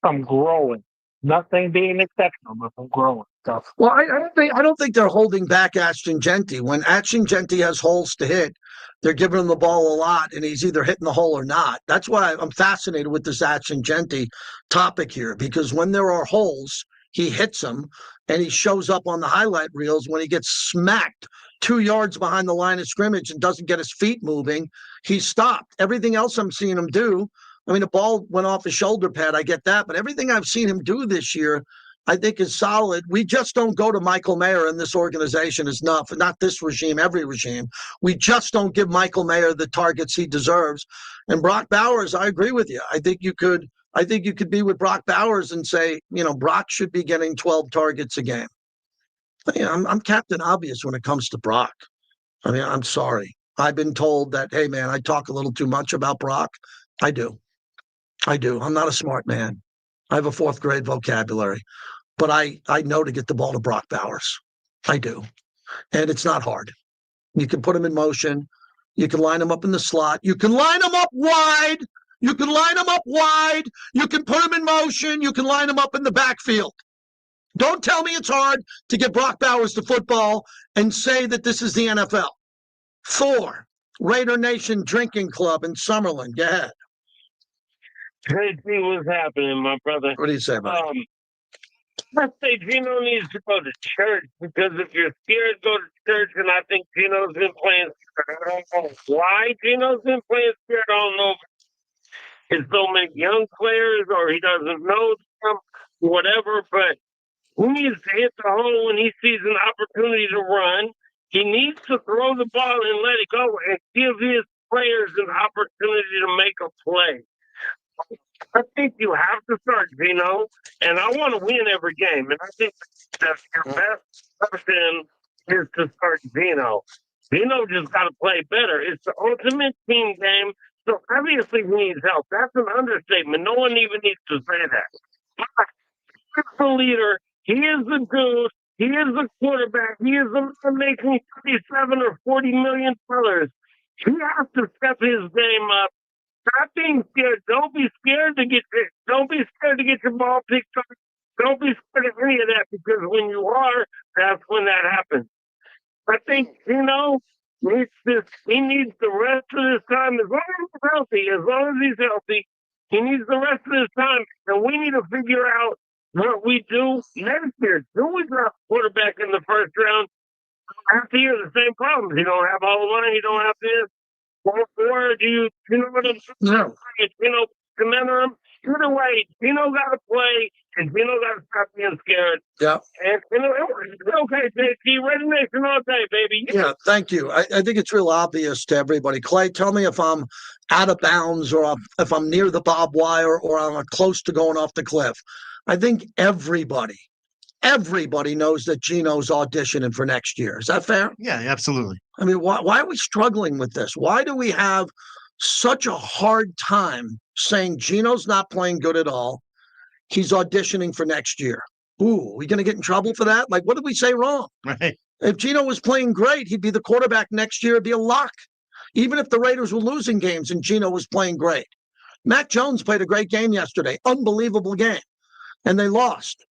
from growing. Nothing being exceptional, but from growing. So, well, I don't think they're holding back Ashton Jeanty. When Ashton Jeanty has holes to hit, they're giving him the ball a lot, and he's either hitting the hole or not. That's why I'm fascinated with this Ashton Jeanty topic here, because when there are holes, he hits them, and he shows up on the highlight reels when he gets smacked 2 yards behind the line of scrimmage and doesn't get his feet moving. He's stopped. Everything else I'm seeing him do, I mean, the ball went off his shoulder pad. I get that. But everything I've seen him do this year, I think is solid. We just don't go to Michael Mayer in this organization enough. Not this regime, every regime. We just don't give Michael Mayer the targets he deserves. And Brock Bowers, I agree with you. I think you could be with Brock Bowers and say, Brock should be getting 12 targets a game. I'm Captain Obvious when it comes to Brock. I mean, I'm sorry. I've been told that, hey, man, I talk a little too much about Brock. I do. I'm not a smart man. I have a 4th grade vocabulary, but I know to get the ball to Brock Bowers. I do. And it's not hard. You can put him in motion. You can line him up in the slot. You can line him up wide. You can put him in motion. You can line him up in the backfield. Don't tell me it's hard to get Brock Bowers to football and say that this is the NFL. 4, Raider Nation Drinking Club in Summerlin. Go ahead. Hey, see what's happening, my brother. What do you say, buddy? I say Gino needs to go to church, because if you're scared, go to church. And I think Gino's been playing scared. I don't know why Gino's been playing scared. I don't know if it's so many young players or he doesn't know them, whatever. But he needs to hit the hole when he sees an opportunity to run. He needs to throw the ball and let it go and give his players an opportunity to make a play. I think you have to start Gino, and I want to win every game. And I think that your best option is to start Gino. Gino just got to play better. It's the ultimate team game, so obviously he needs help. That's an understatement. No one even needs to say that. He's the leader. He is the dude. He is the quarterback. He is the man making $37 or $40 million. He has to step his game up. Stop being scared. Don't be scared to get hit. Don't be scared to get your ball picked up. Don't be scared of any of that, because when you are, that's when that happens. I think, he needs the rest of this time. As long as he's healthy, he needs the rest of his time. And we need to figure out what we do next year. Do we draft quarterback in the first round? After you, the same problems. You don't have all the money. You don't have this. Or do you know what I'm saying? No. Commend him. Either way, Gino got to play, and Gino got to stop being scared. Yeah. And okay, JT, Red Nation all day, baby. Yeah, thank you. I think it's real obvious to everybody. Clay, tell me if I'm out of bounds or if I'm near the barbed wire or I'm close to going off the cliff. I think everybody knows that Gino's auditioning for next year. Is that fair? Yeah, absolutely. I mean, why are we struggling with this? Why do we have such a hard time saying Gino's not playing good at all? He's auditioning for next year. Ooh, are we going to get in trouble for that? Like, what did we say wrong? Right. If Gino was playing great, he'd be the quarterback next year. It'd be a lock. Even if the Raiders were losing games and Gino was playing great. Mac Jones played a great game yesterday. Unbelievable game. And they lost.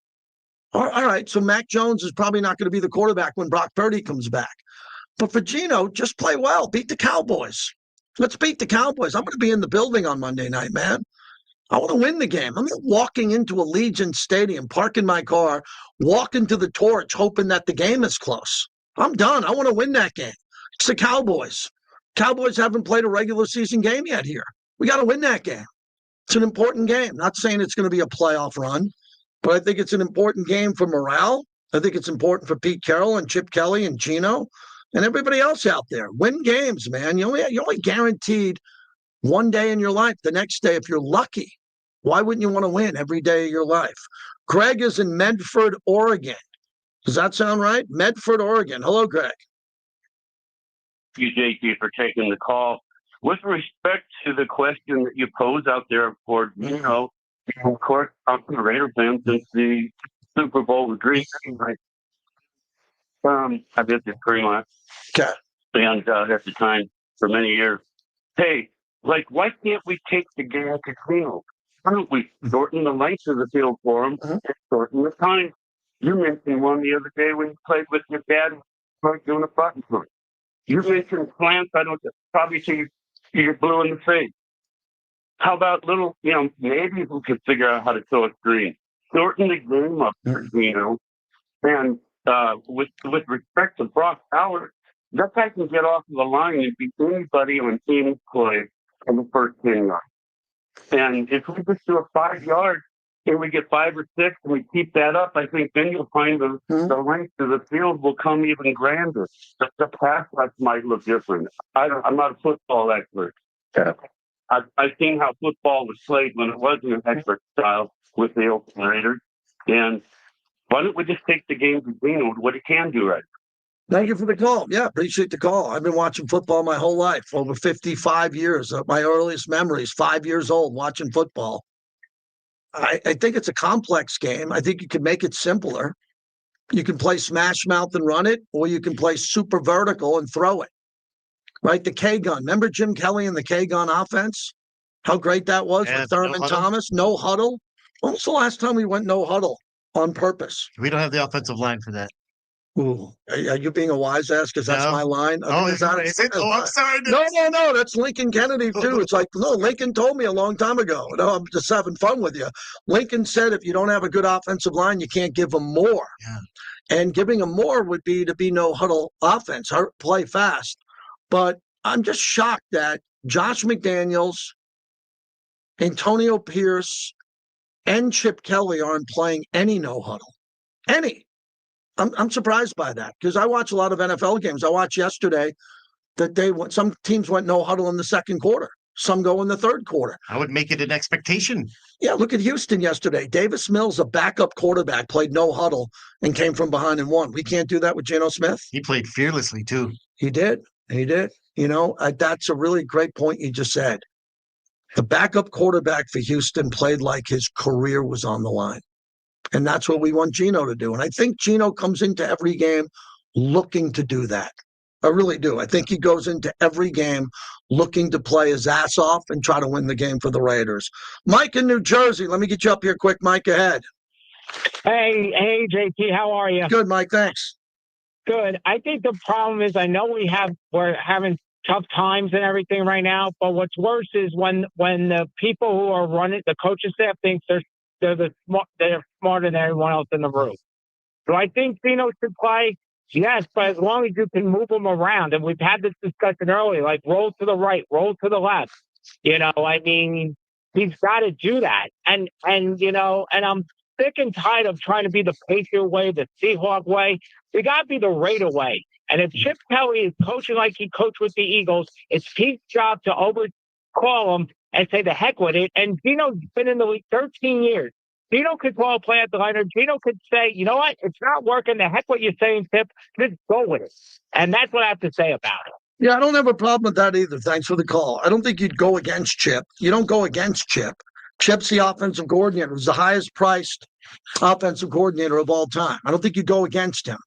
All right, so Mac Jones is probably not going to be the quarterback when Brock Purdy comes back. But for Gino, just play well. Beat the Cowboys. Let's beat the Cowboys. I'm going to be in the building on Monday night, man. I want to win the game. I'm not walking into Allegiant Stadium, parking my car, walking to the torch, hoping that the game is close. I'm done. I want to win that game. It's the Cowboys. Cowboys haven't played a regular season game yet here. We got to win that game. It's an important game. Not saying it's going to be a playoff run, but I think it's an important game for morale. I think it's important for Pete Carroll and Chip Kelly and Gino and everybody else out there. Win games, man. You're only guaranteed one day in your life. The next day, if you're lucky, why wouldn't you want to win every day of your life? Greg is in Medford, Oregon. Does that sound right? Medford, Oregon. Hello, Greg. Thank you, JT, for taking the call. With respect to the question that you pose out there for Gino, of course, I'm a Raider fan since the Super Bowl was dream. I did this pretty much. Okay. And at the time for many years. Hey, like, why can't we take the game to Gino? Why don't we shorten the length of the field for him and shorten the time? You mentioned one the other day when you played with your dad, like doing a button push. You mentioned slants. I don't probably see you're blue in the face. How about little, maybe we could figure out how to throw a screen. Shorten the game up for Gino. And with respect to Brock Howard, that guy can get off of the line and beat anybody on any play in the first 10 yards. And if we just do a 5 yard and we get 5 or 6 and we keep that up, I think then you'll find the length of the field will come even grander. The pass rush might look different. I'm not a football expert. I've seen how football was played when it wasn't an expert style with the Oakland Raiders. And why don't we just take the game to Gino, what he can do right? Thank you for the call. Yeah, appreciate the call. I've been watching football my whole life, over 55 years. My earliest memories, 5 years old, watching football. I think it's a complex game. I think you can make it simpler. You can play smash mouth and run it, or you can play super vertical and throw it. Right? The K-gun. Remember Jim Kelly and the K-gun offense? How great that was with Thurman Thomas? No huddle. When was the last time we went no huddle on purpose? We don't have the offensive line for that. Ooh, are you being a wise ass? Because that's my line. Oh, is it? Oh, I'm sorry. No. That's Lincoln Kennedy too. It's like, no, Lincoln told me a long time ago. No, I'm just having fun with you. Lincoln said, if you don't have a good offensive line, you can't give them more. Yeah. And giving them more would be to be no huddle offense, play fast. But I'm just shocked that Josh McDaniels, Antonio Pierce, and Chip Kelly aren't playing any no huddle. Any. I'm surprised by that because I watch a lot of NFL games. I watched yesterday that some teams went no huddle in the second quarter. Some go in the third quarter. I would make it an expectation. Yeah, look at Houston yesterday. Davis Mills, a backup quarterback, played no huddle and came from behind and won. We can't do that with Gino Smith. He played fearlessly too. He did. That's a really great point you just said. The backup quarterback for Houston played like his career was on the line. And that's what we want Gino to do. And I think Gino comes into every game looking to do that. I really do. I think he goes into every game looking to play his ass off and try to win the game for the Raiders. Mike in New Jersey. Let me get you up here quick, Mike. Ahead. Hey, JT. How are you? Good, Mike. Thanks. Good. I think the problem is I know we're having tough times and everything right now, but what's worse is when the people who are running, the coaching staff thinks they're they're smarter than everyone else in the room. So I think Gino should play, yes, but as long as you can move him around, and we've had this discussion earlier, like roll to the right, roll to the left. You know, I mean, he's got to do that. And I'm sick and tired of trying to be the Patriot way, the Seahawk way. We got to be the Raider way. And if Chip Kelly is coaching like he coached with the Eagles, it's Pete's job to overcall him and say the heck with it. And Gino's been in the league 13 years. Gino could call a play at the line, or Gino could say, you know what, it's not working. The heck what you're saying, Tip. Just go with it. And that's what I have to say about it. Yeah, I don't have a problem with that either. Thanks for the call. I don't think you'd go against Chip. You don't go against Chip. Chip's the offensive coordinator. He's the highest priced offensive coordinator of all time. I don't think you go against him.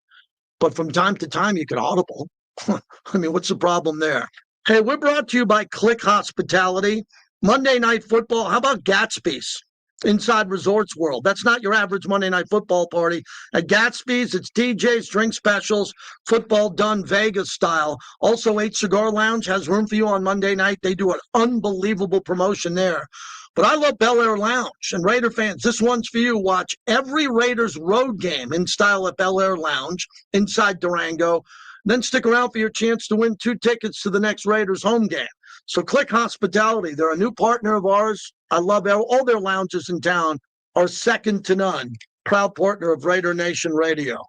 But from time to time, you could audible. I mean, what's the problem there? Hey, we're brought to you by Click Hospitality. Monday Night Football. How about Gatsby's? Inside Resorts World. That's not your average Monday Night Football party. At Gatsby's, it's DJs, drink specials, football done Vegas style. Also, 8 Cigar Lounge has room for you on Monday night. They do an unbelievable promotion there. But I love Bel Air Lounge. And Raider fans, this one's for you. Watch every Raiders road game in style at Bel Air Lounge inside Durango. Then stick around for your chance to win 2 tickets to the next Raiders home game. So Click Hospitality, they're a new partner of ours. I love all their lounges in town are second to none. Proud partner of Raider Nation Radio.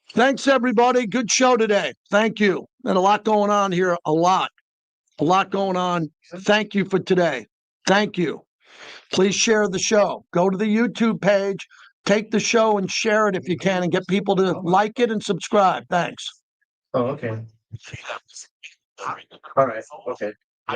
Thanks, everybody. Good show today. Thank you. And a lot going on here. A lot going on. Thank you for today. Thank you. Please share the show. Go to the YouTube page. Take the show and share it if you can and get people to like it and subscribe. Thanks. Oh, okay. All right. Okay.